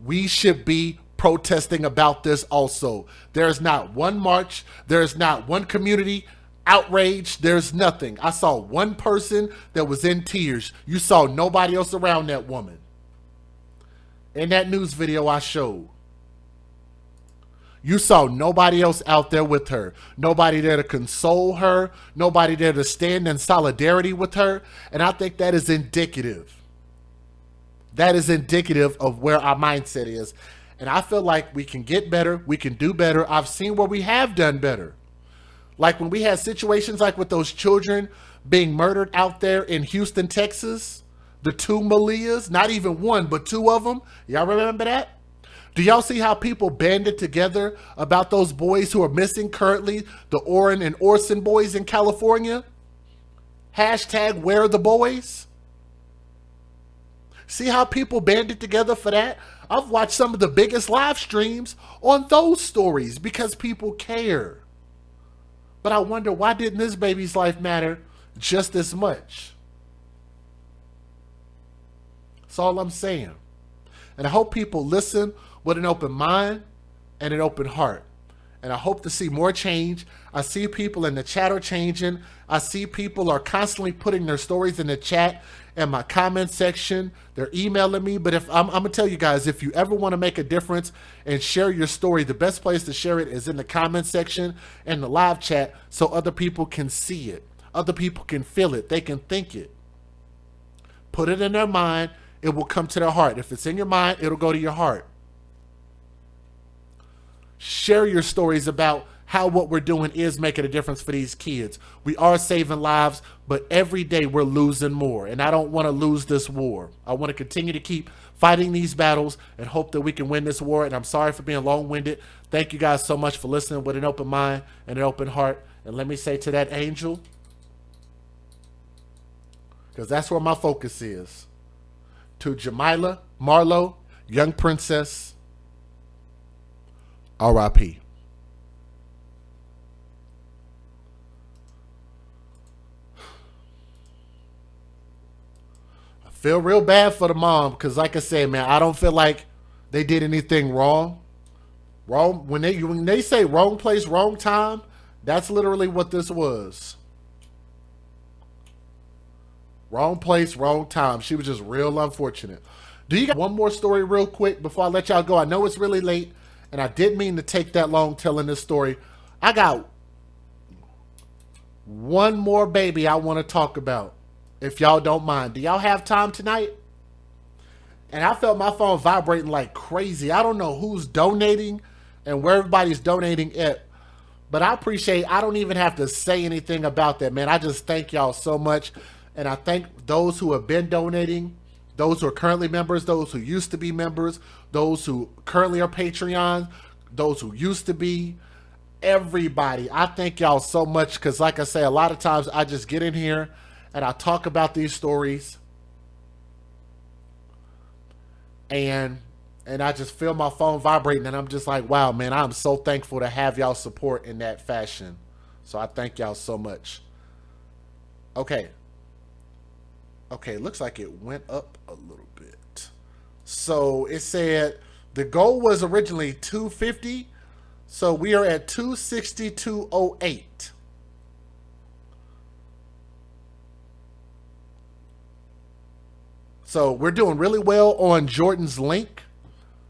We should be protesting about this also. There's not one march. There's not one community outrage. There's nothing. I saw one person that was in tears. You saw nobody else around that woman. In that news video I showed, you saw nobody else out there with her. Nobody there to console her. Nobody there to stand in solidarity with her. And I think that is indicative. That is indicative of where our mindset is. And I feel like we can get better. We can do better. I've seen where we have done better. Like when we had situations like with those children being murdered out there in Houston, Texas. The two Malias, not even one, but two of them. Y'all remember that? Do y'all see how people banded together about those boys who are missing currently? The Orrin and Orson boys in California? Hashtag where the boys? See how people banded together for that? I've watched some of the biggest live streams on those stories because people care. But I wonder, why didn't this baby's life matter just as much? That's all I'm saying. And I hope people listen with an open mind and an open heart. And I hope to see more change. I see people in the chat are changing. I see people are constantly putting their stories in the chat and my comment section. They're emailing me. But if I'm going to tell you guys, if you ever want to make a difference and share your story, the best place to share it is in the comment section and the live chat so other people can see it. Other people can feel it. They can think it. Put it in their mind. It will come to their heart. If it's in your mind, it'll go to your heart. Share your stories about how what we're doing is making a difference for these kids. We are saving lives, but every day we're losing more. And I don't want to lose this war. I want to continue to keep fighting these battles and hope that we can win this war. And I'm sorry for being long-winded. Thank you guys so much for listening with an open mind and an open heart. And let me say to that angel, because that's where my focus is. To Jamilah Marlowe, young princess, R.I.P. I feel real bad for the mom because, like I said, man, I don't feel like they did anything wrong. When they say wrong place, wrong time, that's literally what this was. Wrong place, wrong time. She was just real unfortunate. Do you got one more story real quick before I let y'all go? I know it's really late, and I didn't mean to take that long telling this story. I got one more baby I want to talk about, if y'all don't mind. Do y'all have time tonight? And I felt my phone vibrating like crazy. I don't know who's donating and where everybody's donating at. But I appreciate, I don't even have to say anything about that, man. I just thank y'all so much. And I thank those who have been donating, those who are currently members, those who used to be members, those who currently are Patreon, those who used to be, everybody. I thank y'all so much because, like I say, a lot of times I just get in here and I talk about these stories. And I just feel my phone vibrating, and I'm just like, wow, man, I'm so thankful to have y'all support in that fashion. So I thank y'all so much. Okay. Okay, looks like it went up a little bit. So it said the goal was originally 250. So we are at 262.08. So we're doing really well on Jordan's link.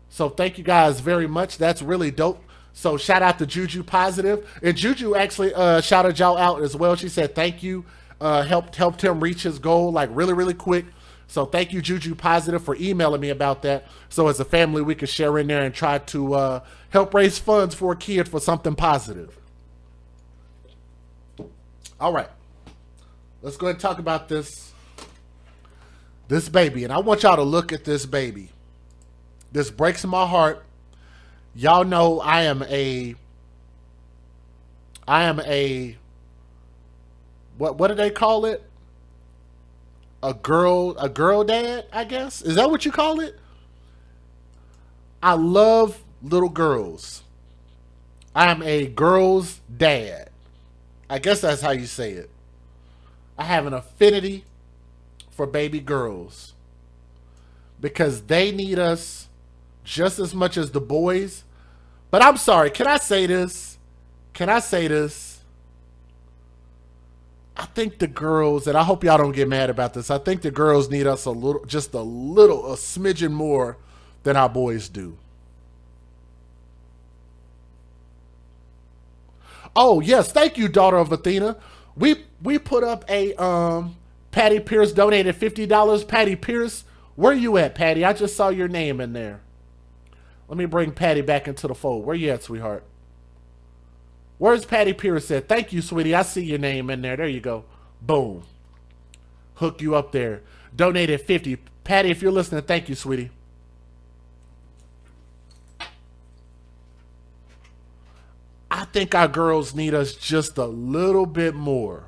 So thank you guys very much. That's really dope. So shout out to Juju Positive. And Juju actually shouted y'all out as well. She said thank you. Helped him reach his goal like really quick. So thank you, Juju Positive, for emailing me about that. So as a family, we could share in there and try to help raise funds for a kid for something positive. All right. Let's go ahead and talk about this baby. And I want y'all to look at this baby. This breaks my heart. Y'all know I am a what do they call it? A girl dad, I guess. Is that what you call it? I love little girls. I am a girl's dad. I guess that's how you say it. I have an affinity for baby girls because they need us just as much as the boys. But I'm sorry, can I say this? I think the girls, and I hope y'all don't get mad about this, I think the girls need us a smidgen more than our boys do. Oh, yes, thank you, daughter of Athena. We put up a, Patty Pierce donated $50. Patty Pierce, where you at, Patty? I just saw your name in there. Let me bring Patty back into the fold. Where you at, sweetheart? Where's Patty Pierce at? Thank you, sweetie. I see your name in there. There you go. Boom. Hook you up there. Donated 50. Patty, if you're listening, thank you, sweetie. I think our girls need us just a little bit more.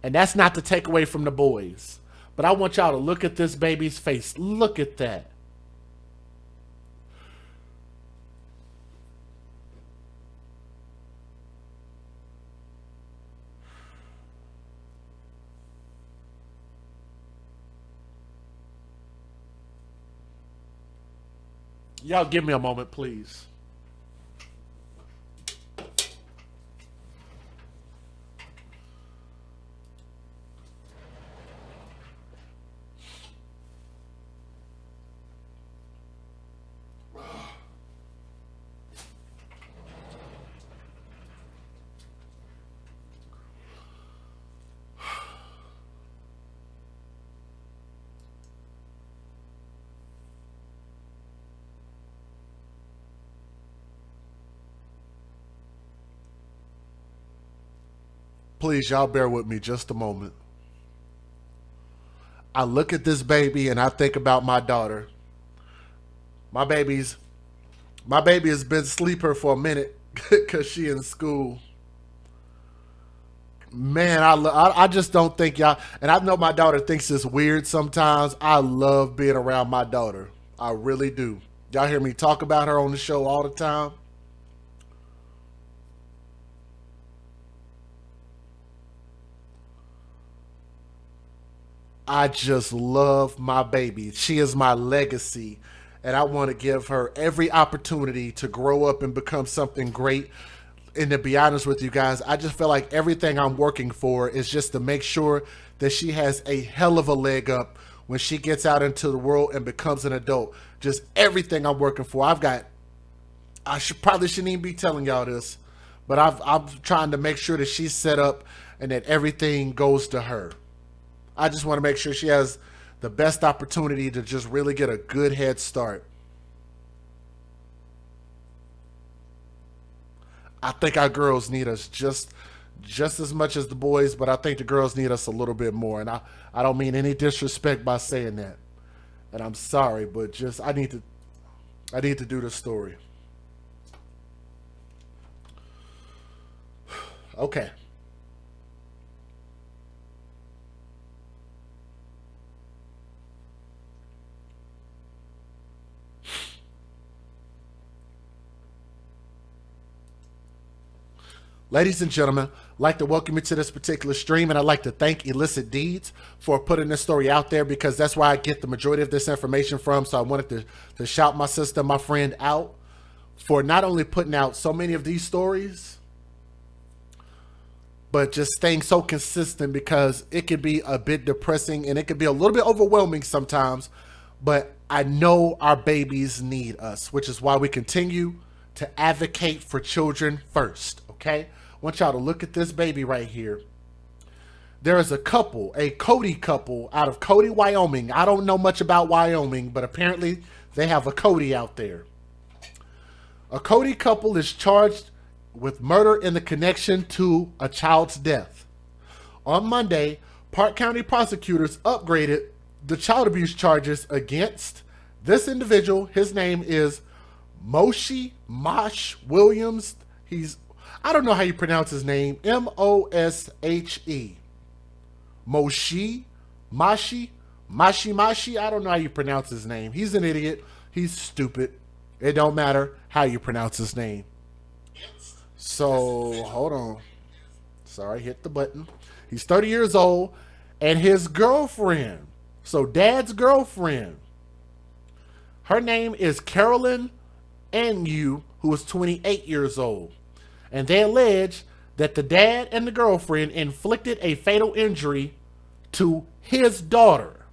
And that's not to take away from the boys. But I want y'all to look at this baby's face. Look at that. Y'all give me a moment, please. Please, y'all bear with me just a moment. I look at this baby and I think about my daughter. My baby has been sleeper for a minute because she in school. Man, I just don't think y'all, and I know my daughter thinks it's weird sometimes. I love being around my daughter. I really do. Y'all hear me talk about her on the show all the time. I just love my baby. She is my legacy, and I want to give her every opportunity to grow up and become something great. And to be honest with you guys, I just feel like everything I'm working for is just to make sure that she has a hell of a leg up when she gets out into the world and becomes an adult. Just everything I'm working for. I probably shouldn't even be telling y'all this, but I'm trying to make sure that she's set up and that everything goes to her. I just want to make sure she has the best opportunity to just really get a good head start. I think our girls need us just as much as the boys, but I think the girls need us a little bit more. And I don't mean any disrespect by saying that. And I'm sorry, but just I need to do this story. Okay. Ladies and gentlemen, I'd like to welcome you to this particular stream, and I'd like to thank Illicit Deeds for putting this story out there, because that's where I get the majority of this information from. So I wanted to shout my sister, my friend, out for not only putting out so many of these stories, but just staying so consistent, because it can be a bit depressing and it can be a little bit overwhelming sometimes. But I know our babies need us, which is why we continue to advocate for children first, okay? I want y'all to look at this baby right here. There is a couple, a Cody couple out of Cody, Wyoming. I don't know much about Wyoming, but apparently they have a Cody out there. A Cody couple is charged with murder in the connection to a child's death. On Monday, Park County prosecutors upgraded the child abuse charges against this individual. His name is Paisleigh Williams. I don't know how you pronounce his name. Moshe. Mashi. I don't know how you pronounce his name. He's an idiot. He's stupid. It don't matter how you pronounce his name. So, hold on. Sorry, hit the button. He's 30 years old, and his girlfriend, so dad's girlfriend, her name is Carolyn Anu, who is 28 years old. And they allege that the dad and the girlfriend inflicted a fatal injury to his daughter.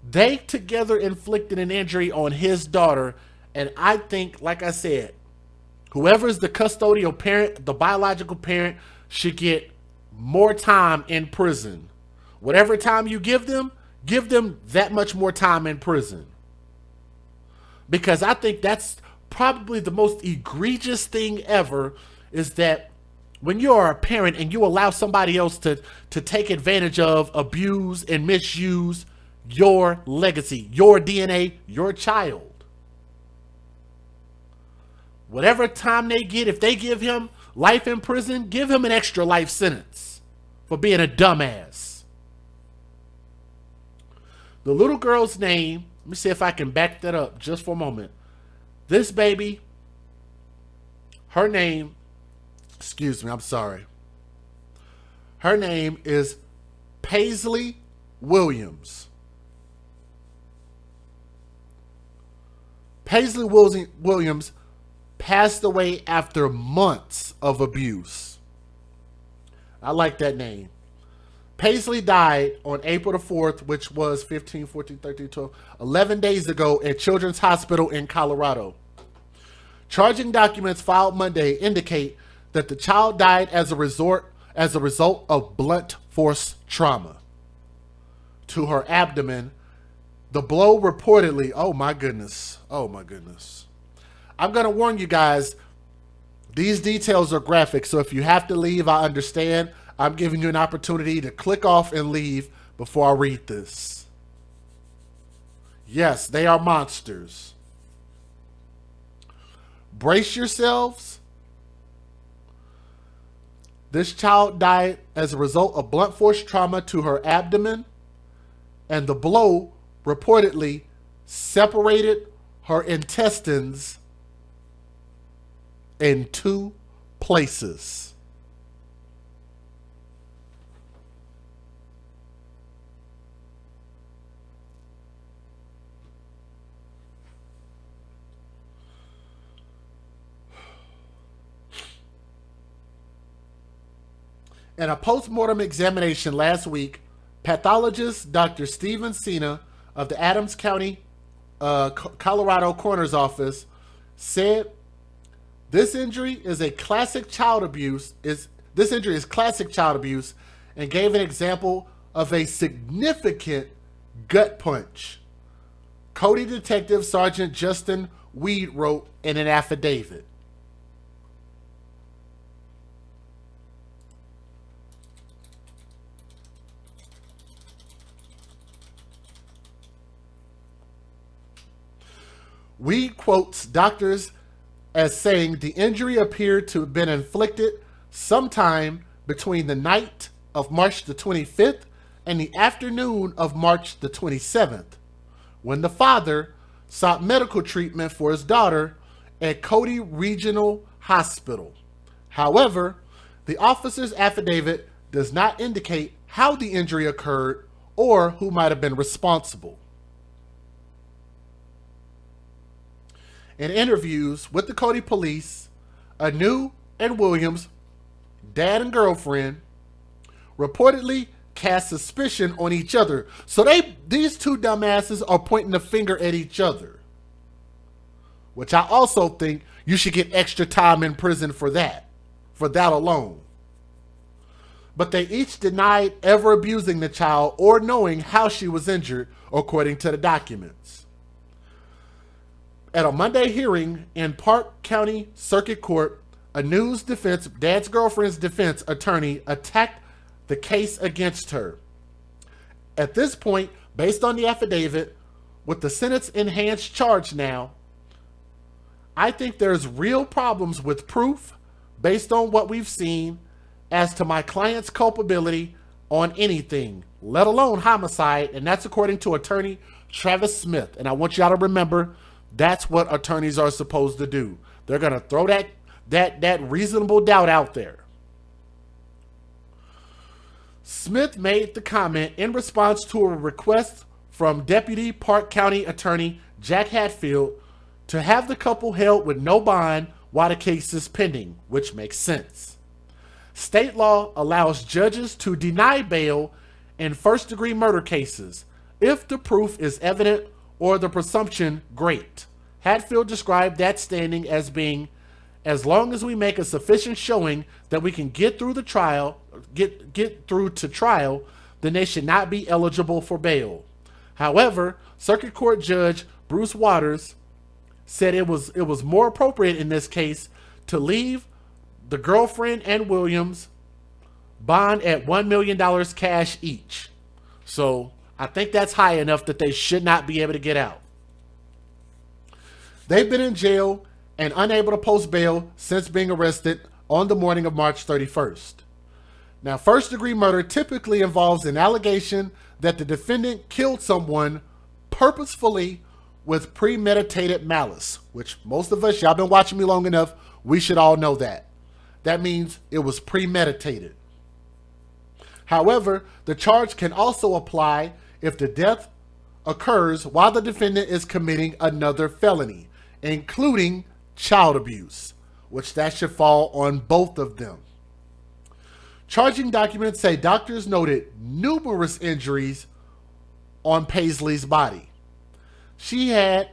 They together inflicted an injury on his daughter. And I think, like I said, whoever is the custodial parent, the biological parent, should get more time in prison. Whatever time you give them that much more time in prison. Because I think that's probably the most egregious thing ever, is that when you are a parent and you allow somebody else to take advantage of, abuse, and misuse your legacy, your DNA, your child. Whatever time they get, if they give him life in prison, give him an extra life sentence for being a dumbass. The little girl's name, let me see if I can back that up just for a moment. This baby, her name, excuse me, I'm sorry. Her name is Paisleigh Williams. Paisleigh Williams passed away after months of abuse. I like that name. Paisleigh died on April the 4th, which was 15, 14, 13, 12, 11 days ago at Children's Hospital in Colorado. Charging documents filed Monday indicate that the child died as a result of blunt force trauma to her abdomen. The blow reportedly, oh my goodness. I'm going to warn you guys, these details are graphic, so if you have to leave, I understand. I'm giving you an opportunity to click off and leave before I read this. Yes, they are monsters. Brace yourselves. This child died as a result of blunt force trauma to her abdomen, and the blow reportedly separated her intestines in 2 places. In a post-mortem examination last week, pathologist Dr. Stephen Sena of the Adams County, Colorado Coroner's Office said this injury is classic child abuse, and gave an example of a significant gut punch. Cody Detective Sergeant Justin Weed wrote in an affidavit. Weed quotes doctors as saying the injury appeared to have been inflicted sometime between the night of March the 25th and the afternoon of March the 27th, when the father sought medical treatment for his daughter at Cody Regional Hospital. However, the officer's affidavit does not indicate how the injury occurred or who might have been responsible. In interviews with the Cody police, Anu and Williams, dad and girlfriend, reportedly cast suspicion on each other. So these two dumbasses are pointing the finger at each other, which I also think you should get extra time in prison for that alone. But they each denied ever abusing the child or knowing how she was injured, according to the documents. At a Monday hearing in Park County Circuit Court, Anu's defense, dad's girlfriend's defense attorney attacked the case against her. At this point, based on the affidavit, with the sentence enhanced charge now, I think there's real problems with proof based on what we've seen as to my client's culpability on anything, let alone homicide, and that's according to attorney Travis Smith. And I want y'all to remember, that's what attorneys are supposed to do. They're going to throw that reasonable doubt out there. Smith made the comment in response to a request from Deputy Park County Attorney Jack Hatfield to have the couple held with no bond while the case is pending, which makes sense. State law allows judges to deny bail in first-degree murder cases if the proof is evident or the presumption great. Hatfield described that standing as being, as long as we make a sufficient showing that we can get through the trial, get through to trial, then they should not be eligible for bail. However, Circuit Court Judge Bruce Waters said it was more appropriate in this case to leave the girlfriend and Williams bond at $1 million cash each. So I think that's high enough that they should not be able to get out. They've been in jail and unable to post bail since being arrested on the morning of March 31st. Now, first-degree murder typically involves an allegation that the defendant killed someone purposefully with premeditated malice, which most of us, y'all been watching me long enough, we should all know that. That means it was premeditated. However, the charge can also apply if the death occurs while the defendant is committing another felony, including child abuse, which that should fall on both of them. Charging documents say doctors noted numerous injuries on Paisleigh's body. She had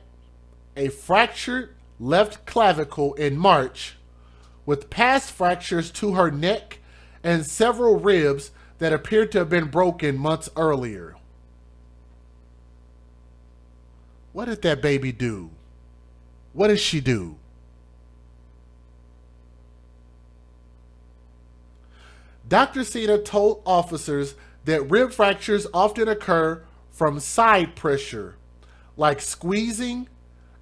a fractured left clavicle in March, with past fractures to her neck and several ribs that appeared to have been broken months earlier. What did that baby do? What did she do? Dr. Cena told officers that rib fractures often occur from side pressure, like squeezing,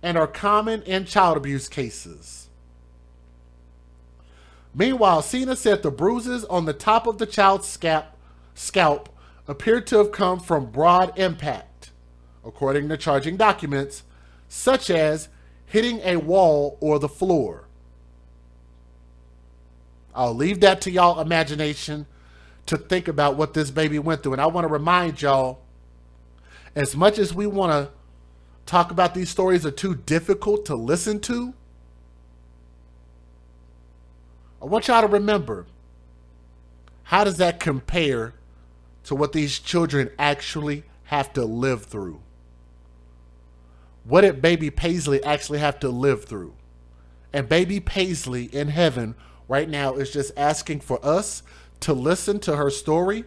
and are common in child abuse cases. Meanwhile, Cena said the bruises on the top of the child's scalp appeared to have come from broad impact, according to charging documents, such as hitting a wall or the floor. I'll leave that to y'all imagination to think about what this baby went through. And I want to remind y'all, as much as we want to talk about these stories are too difficult to listen to, I want y'all to remember, how does that compare to what these children actually have to live through? What did baby Paisleigh actually have to live through? And baby Paisleigh in heaven right now is just asking for us to listen to her story,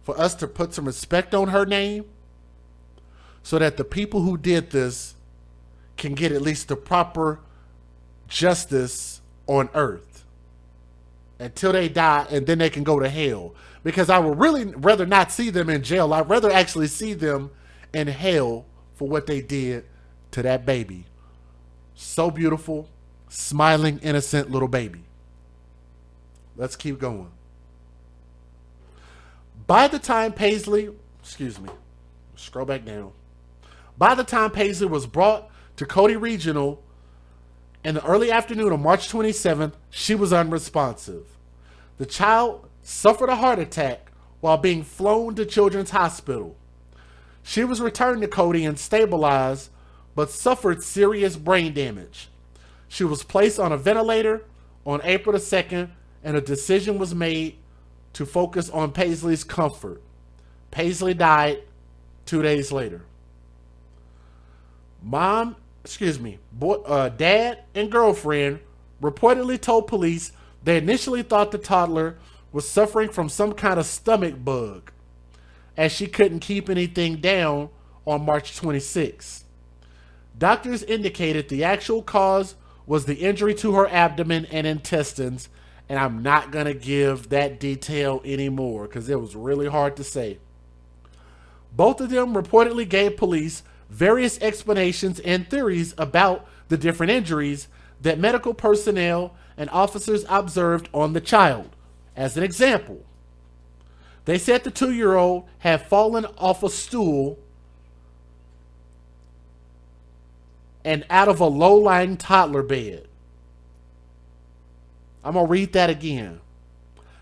for us to put some respect on her name, so that the people who did this can get at least the proper justice on earth until they die, and then they can go to hell. Because I would really rather not see them in jail. I'd rather actually see them in hell for what they did to that baby. So beautiful, smiling, innocent little baby. Let's keep going. By the time Paisleigh, scroll back down. By the time Paisleigh was brought to Cody Regional in the early afternoon of March 27th, she was unresponsive. The child suffered a heart attack while being flown to Children's Hospital. She was returned to Cody and stabilized, but suffered serious brain damage. She was placed on a ventilator on April the 2nd, and a decision was made to focus on Paisleigh's comfort. Paisleigh died 2 days later. Dad and girlfriend reportedly told police they initially thought the toddler was suffering from some kind of stomach bug, as she couldn't keep anything down on March 26. Doctors indicated the actual cause was the injury to her abdomen and intestines, and I'm not going to give that detail anymore because it was really hard to say. Both of them reportedly gave police various explanations and theories about the different injuries that medical personnel and officers observed on the child. As an example, they said the 2-year-old had fallen off a stool and out of a low-lying toddler bed. I'm going to read that again.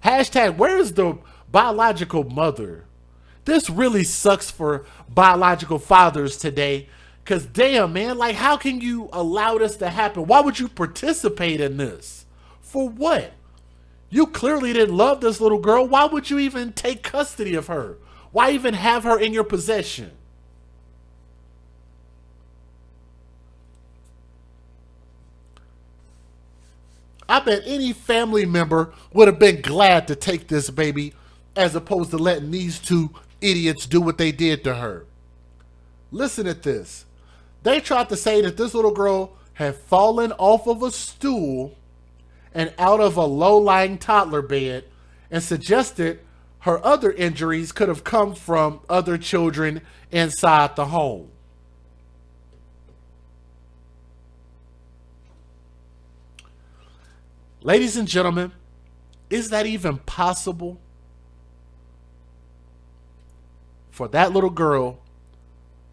Hashtag, where's the biological mother? This really sucks for biological fathers today. Because damn, man, like, how can you allow this to happen? Why would you participate in this? For what? You clearly didn't love this little girl. Why would you even take custody of her? Why even have her in your possession? I bet any family member would have been glad to take this baby as opposed to letting these two idiots do what they did to her. Listen at this. They tried to say that this little girl had fallen off of a stool and out of a low-lying toddler bed, and suggested her other injuries could have come from other children inside the home. Ladies and gentlemen, is that even possible? For that little girl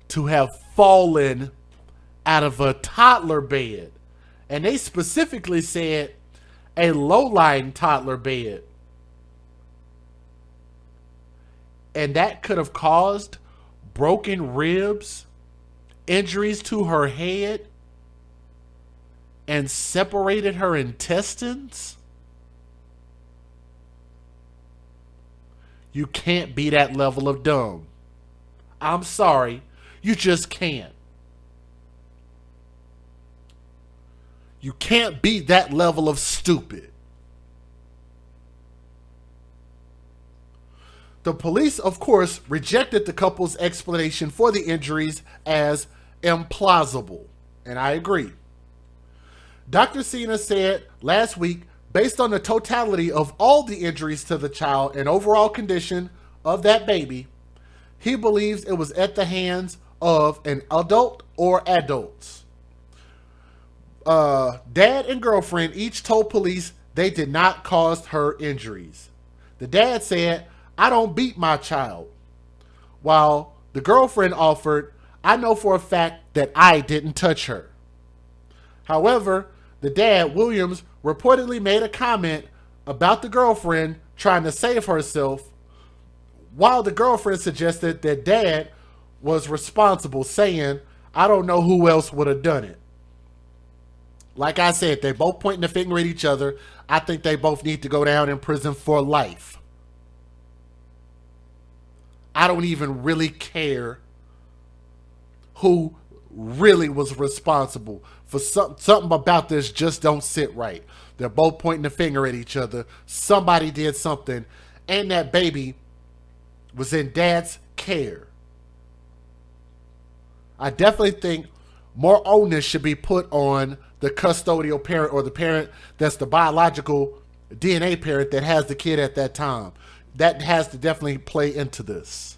to have fallen out of a toddler bed. And they specifically said a low-lying toddler bed. And that could have caused broken ribs, injuries to her head, and separated her intestines? You can't be that level of dumb. I'm sorry, you just can't. You can't be that level of stupid. The police, of course, rejected the couple's explanation for the injuries as implausible, and I agree. Dr. Cena said last week, based on the totality of all the injuries to the child and overall condition of that baby, he believes it was at the hands of an adult or adults. Dad and girlfriend each told police they did not cause her injuries. The dad said, "I don't beat my child," while the girlfriend offered, "I know for a fact that I didn't touch her." However, the dad, Williams, reportedly made a comment about the girlfriend trying to save herself, while the girlfriend suggested that dad was responsible, saying, "I don't know who else would have done it." Like I said, they both pointing the finger at each other. I think they both need to go down in prison for life. I don't even really care who really was responsible for something about this just don't sit right. They're both pointing the finger at each other. Somebody did something, and that baby was in dad's care. I definitely think more onus should be put on the custodial parent, or the parent that's the biological DNA parent that has the kid at that time. That has to definitely play into this.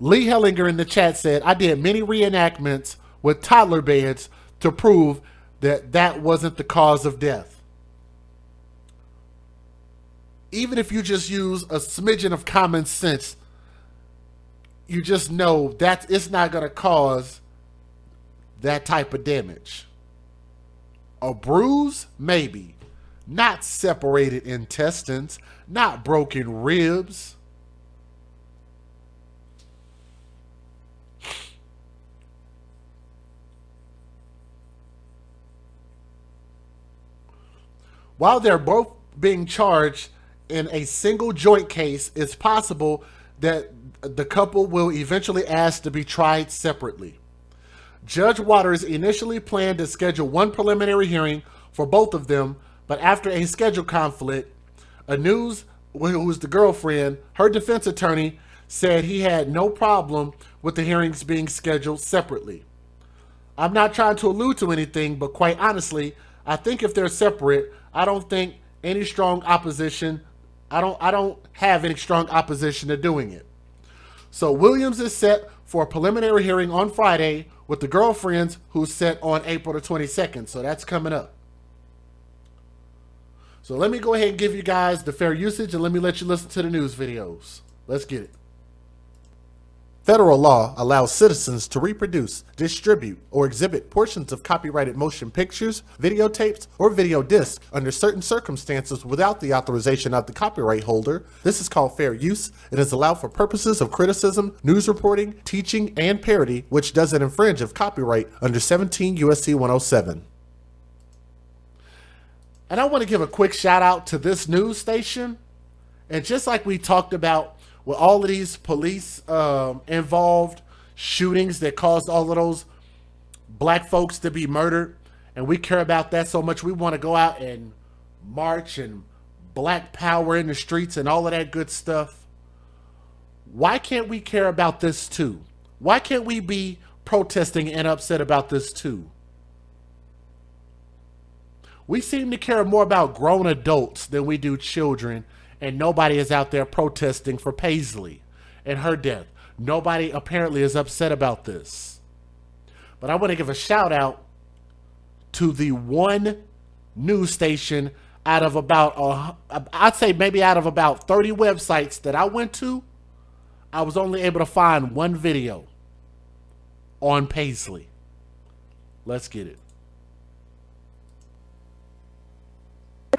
Lee Hellinger in the chat said, I did many reenactments with toddler beds to prove that that wasn't the cause of death. Even if you just use a smidgen of common sense, you just know that it's not going to cause that type of damage. A bruise? Maybe. Not separated intestines, not broken ribs. While they're both being charged in a single joint case, it's possible that the couple will eventually ask to be tried separately. Judge Waters initially planned to schedule one preliminary hearing for both of them, but after a schedule conflict, who was the girlfriend, her defense attorney said he had no problem with the hearings being scheduled separately. I'm not trying to allude to anything, but quite honestly, I think if they're separate, I don't think any strong opposition. I don't have any strong opposition to doing it. So Williams is set for a preliminary hearing on Friday with the girlfriends, who's set on April the 22nd. So that's coming up. So let me go ahead and give you guys the fair usage, and let me let you listen to the news videos. Let's get it. Federal law allows citizens to reproduce, distribute, or exhibit portions of copyrighted motion pictures, videotapes, or video discs under certain circumstances without the authorization of the copyright holder. This is called fair use. It is allowed for purposes of criticism, news reporting, teaching, and parody, which doesn't infringe of copyright under 17 U.S.C. 107. And I want to give a quick shout out to this news station. And just like we talked about with all of these police involved shootings that caused all of those black folks to be murdered, and we care about that so much, we want to go out and march and black power in the streets and all of that good stuff. Why can't we care about this too? Why can't we be protesting and upset about this too? We seem to care more about grown adults than we do children. And nobody is out there protesting for Paisleigh and her death. Nobody apparently is upset about this. But I want to give a shout out to the one news station out of about, I'd say maybe out of about 30 websites that I went to, I was only able to find one video on Paisleigh. Let's get it.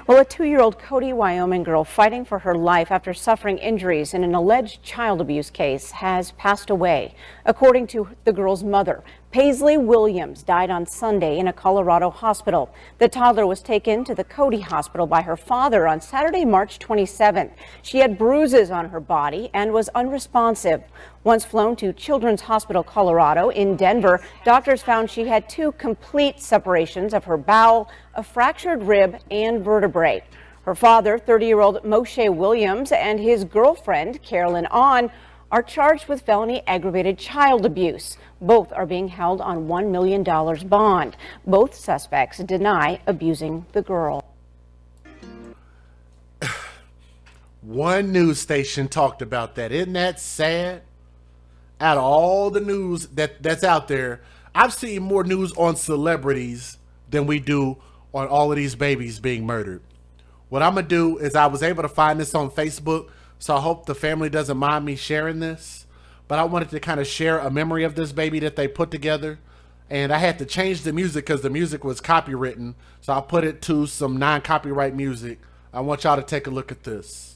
Well, a 2-year-old Cody, Wyoming girl fighting for her life after suffering injuries in an alleged child abuse case has passed away. According to the girl's mother, Paisleigh Williams died on Sunday in a Colorado hospital. The toddler was taken to the Cody Hospital by her father on Saturday, March 27th. She had bruises on her body and was unresponsive. Once flown to Children's Hospital Colorado in Denver, doctors found she had 2 complete separations of her bowel, a fractured rib, and vertebrae. Her father, 30-year-old Moshe Williams, and his girlfriend, Carolyn Ahn, are charged with felony aggravated child abuse. Both are being held on $1 million bond. Both suspects deny abusing the girl. One news station talked about that. Isn't that sad? Out of all the news that's out there, I've seen more news on celebrities than we do on all of these babies being murdered. What I'm going to do is, I was able to find this on Facebook, so I hope the family doesn't mind me sharing this. But I wanted to kind of share a memory of this baby that they put together. And I had to change the music because the music was copywritten. So I put it to some non-copyright music. I want y'all to take a look at this.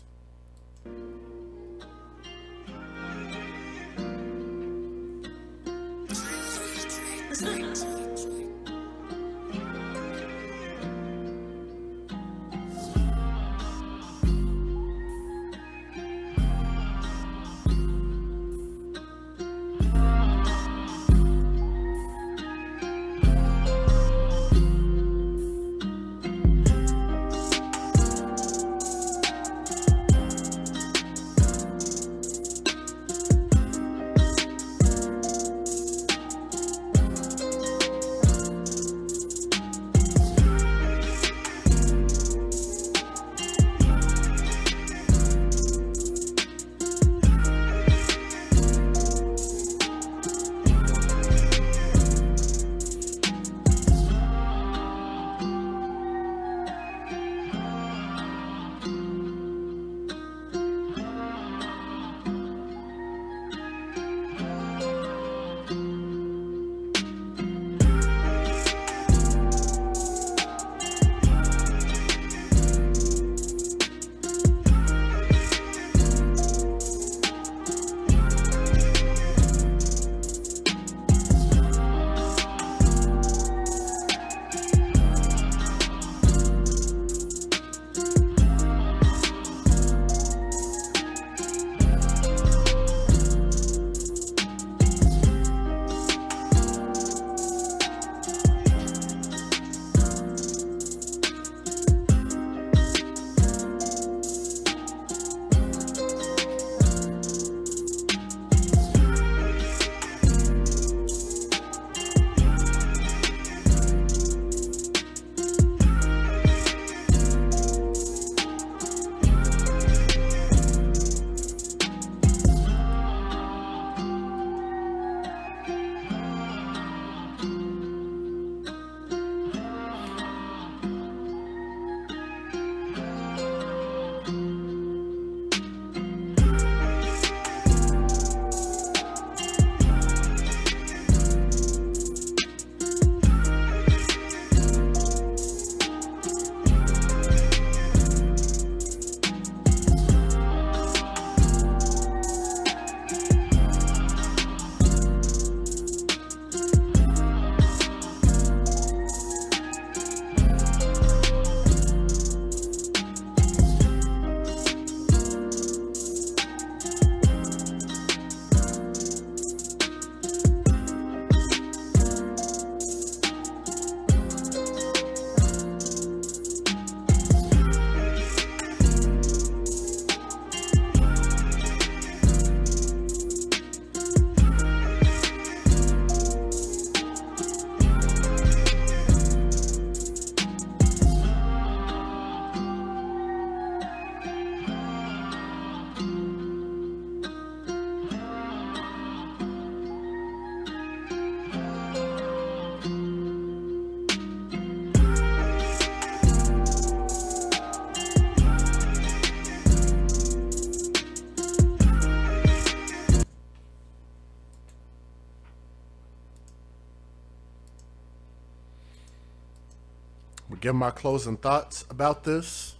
give my closing thoughts about this.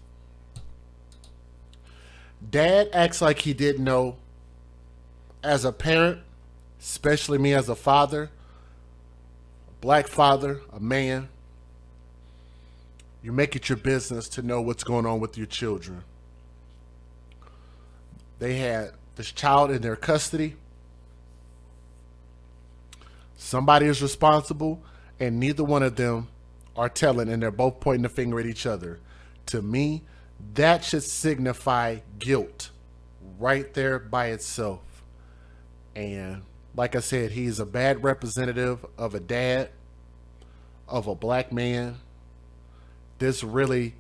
Dad acts like he didn't know. As a parent, especially me as a father, a black father, a man, you make it your business to know what's going on with your children. They had this child in their custody. Somebody is responsible, and neither one of them are telling, and they're both pointing the finger at each other. To me, that should signify guilt right there by itself. And like I said, he's a bad representative of a dad, of a black man. This really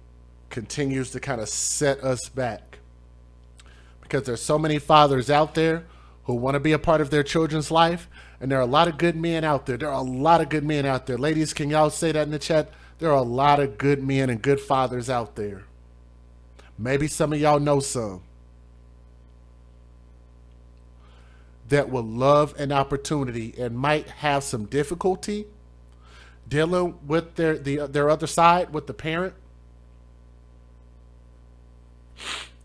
continues to kind of set us back, because there's so many fathers out there who want to be a part of their children's life, and there are a lot of good men out there. There are a lot of good men out there. Ladies, can y'all say that in the chat? There are a lot of good men and good fathers out there. Maybe some of y'all know some that will love an opportunity and might have some difficulty dealing with their other side, with the parent.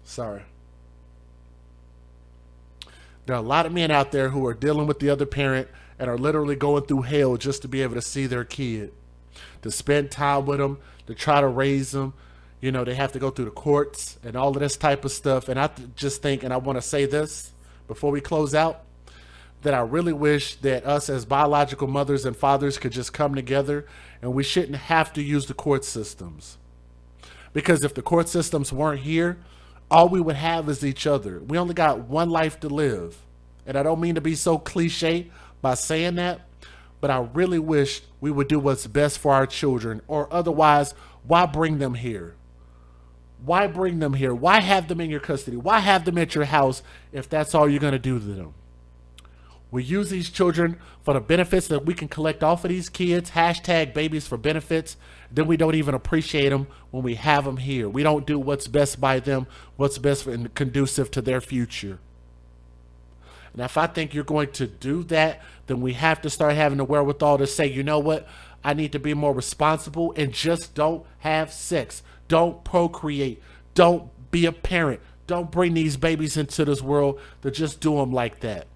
Sorry. There are a lot of men out there who are dealing with the other parent and are literally going through hell just to be able to see their kid, to spend time with them, to try to raise them. You know, they have to go through the courts and all of this type of stuff. And I just think, and I want to say this before we close out, that I really wish that us as biological mothers and fathers could just come together, and we shouldn't have to use the court systems. Because if the court systems weren't here, all we would have is each other. We only got one life to live. And I don't mean to be so cliche by saying that, but I really wish we would do what's best for our children, or otherwise, why bring them here? Why bring them here? Why have them in your custody? Why have them at your house if that's all you're going to do to them? We use these children for the benefits that we can collect off of these kids, hashtag babies for benefits. Then we don't even appreciate them when we have them here. We don't do what's best by them, what's best and conducive to their future. And if I think you're going to do that, then we have to start having the wherewithal to say, you know what? I need to be more responsible and just don't have sex. Don't procreate. Don't be a parent. Don't bring these babies into this world to just do them like that.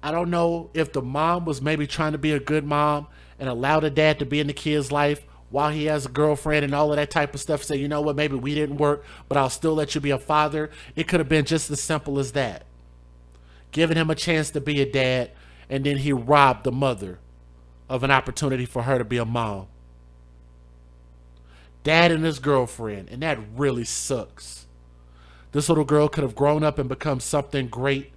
I don't know if the mom was maybe trying to be a good mom and allow the dad to be in the kid's life while he has a girlfriend and all of that type of stuff. Say, you know what, maybe we didn't work, but I'll still let you be a father. It could have been just as simple as that. Giving him a chance to be a dad, and then he robbed the mother of an opportunity for her to be a mom. Dad and his girlfriend, and that really sucks. This little girl could have grown up and become something great,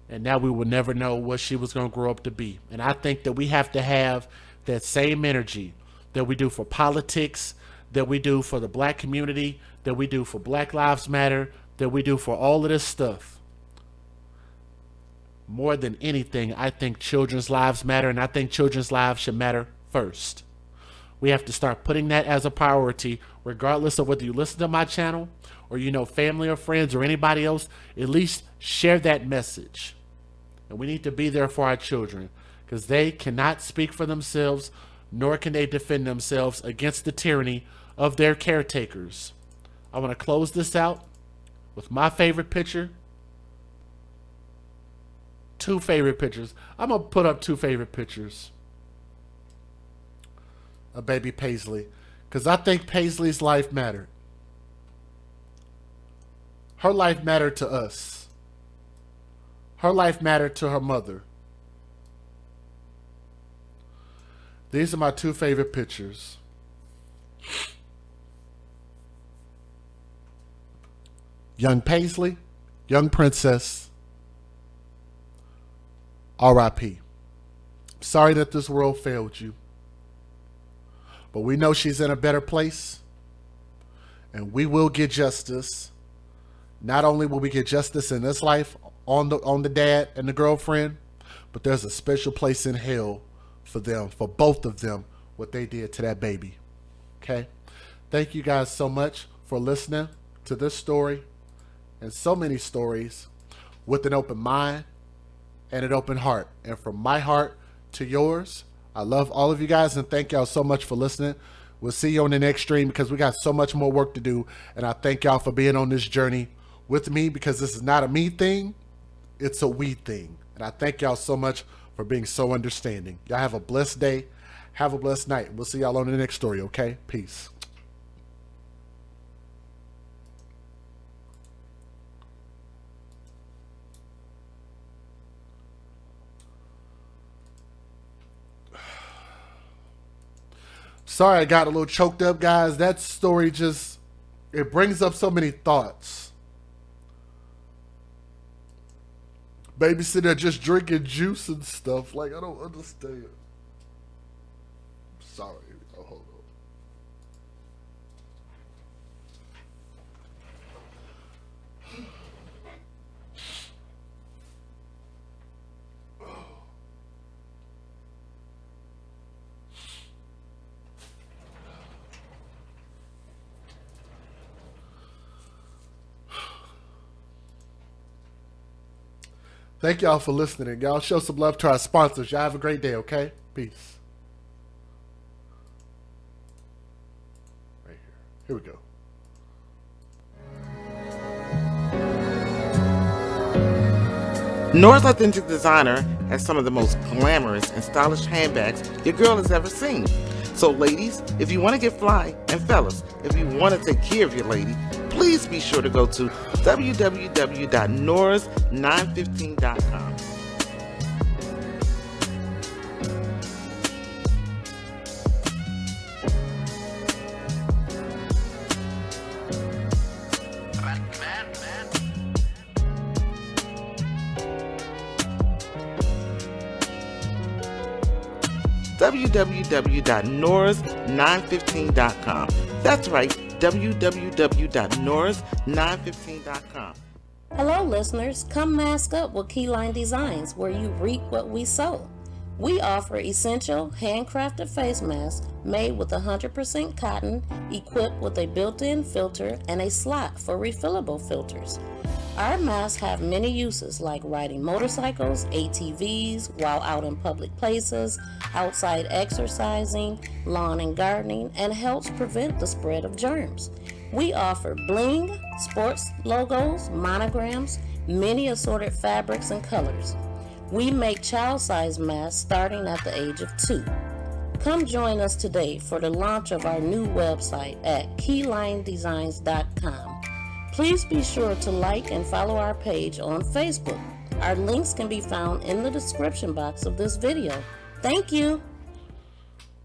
and now we will never know what she was going to grow up to be. And I think that we have to have that same energy that we do for politics, that we do for the black community, that we do for Black Lives Matter, that we do for all of this stuff. More than anything, I think children's lives matter, and I think children's lives should matter first. We have to start putting that as a priority, regardless of whether you listen to my channel or you know family or friends or anybody else. At least share that message. And we need to be there for our children, because they cannot speak for themselves, nor can they defend themselves against the tyranny of their caretakers. I want to close this out with my favorite picture. Two favorite pictures. I'm going to put up two favorite pictures of baby Paisleigh, because I think Paisleigh's life mattered. Her life mattered to us. Her life mattered to her mother. These are my two favorite pictures. Young Paisleigh, young princess, R.I.P. Sorry that this world failed you. But we know she's in a better place, and we will get justice. Not only will we get justice in this life on the dad and the girlfriend, but there's a special place in hell for them, for both of them, what they did to that baby. Okay? Thank you guys so much for listening to this story and so many stories with an open mind and an open heart. And from my heart to yours, I love all of you guys, and thank y'all so much for listening We'll see you on the next stream because we got so much more work to do. And I thank y'all for being on this journey with me because this is not a me thing. It's a we thing. And I thank y'all so much for being so understanding. Y'all have a blessed day. Have a blessed night. We'll see y'all on the next story, okay? Peace. Sorry I got a little choked up, guys. That story just, it brings up so many thoughts. Baby sitting there just drinking juice and stuff. Like, I don't understand. Sorry. Oh, hold on. Thank y'all for listening. Y'all show some love to our sponsors. Y'all have a great day, okay? Peace. Right here. Here we go. Nora's Authentic Designer has some of the most glamorous and stylish handbags your girl has ever seen. So ladies, if you want to get fly, and fellas, if you want to take care of your lady, please be sure to go to www.noras915.com. www.noras915.com. That's right, www.noras915.com. Hello listeners, come mask up with Keyline Designs, where you reap what we sow. We offer essential handcrafted face masks made with 100% cotton, equipped with a built-in filter and a slot for refillable filters. Our masks have many uses like riding motorcycles, ATVs, while out in public places, outside exercising, lawn and gardening, and helps prevent the spread of germs. We offer bling, sports logos, monograms, many assorted fabrics and colors. We make child-size masks starting at the age of 2. Come join us today for the launch of our new website at keylinedesigns.com. Please be sure to like and follow our page on Facebook. Our links can be found in the description box of this video. Thank you.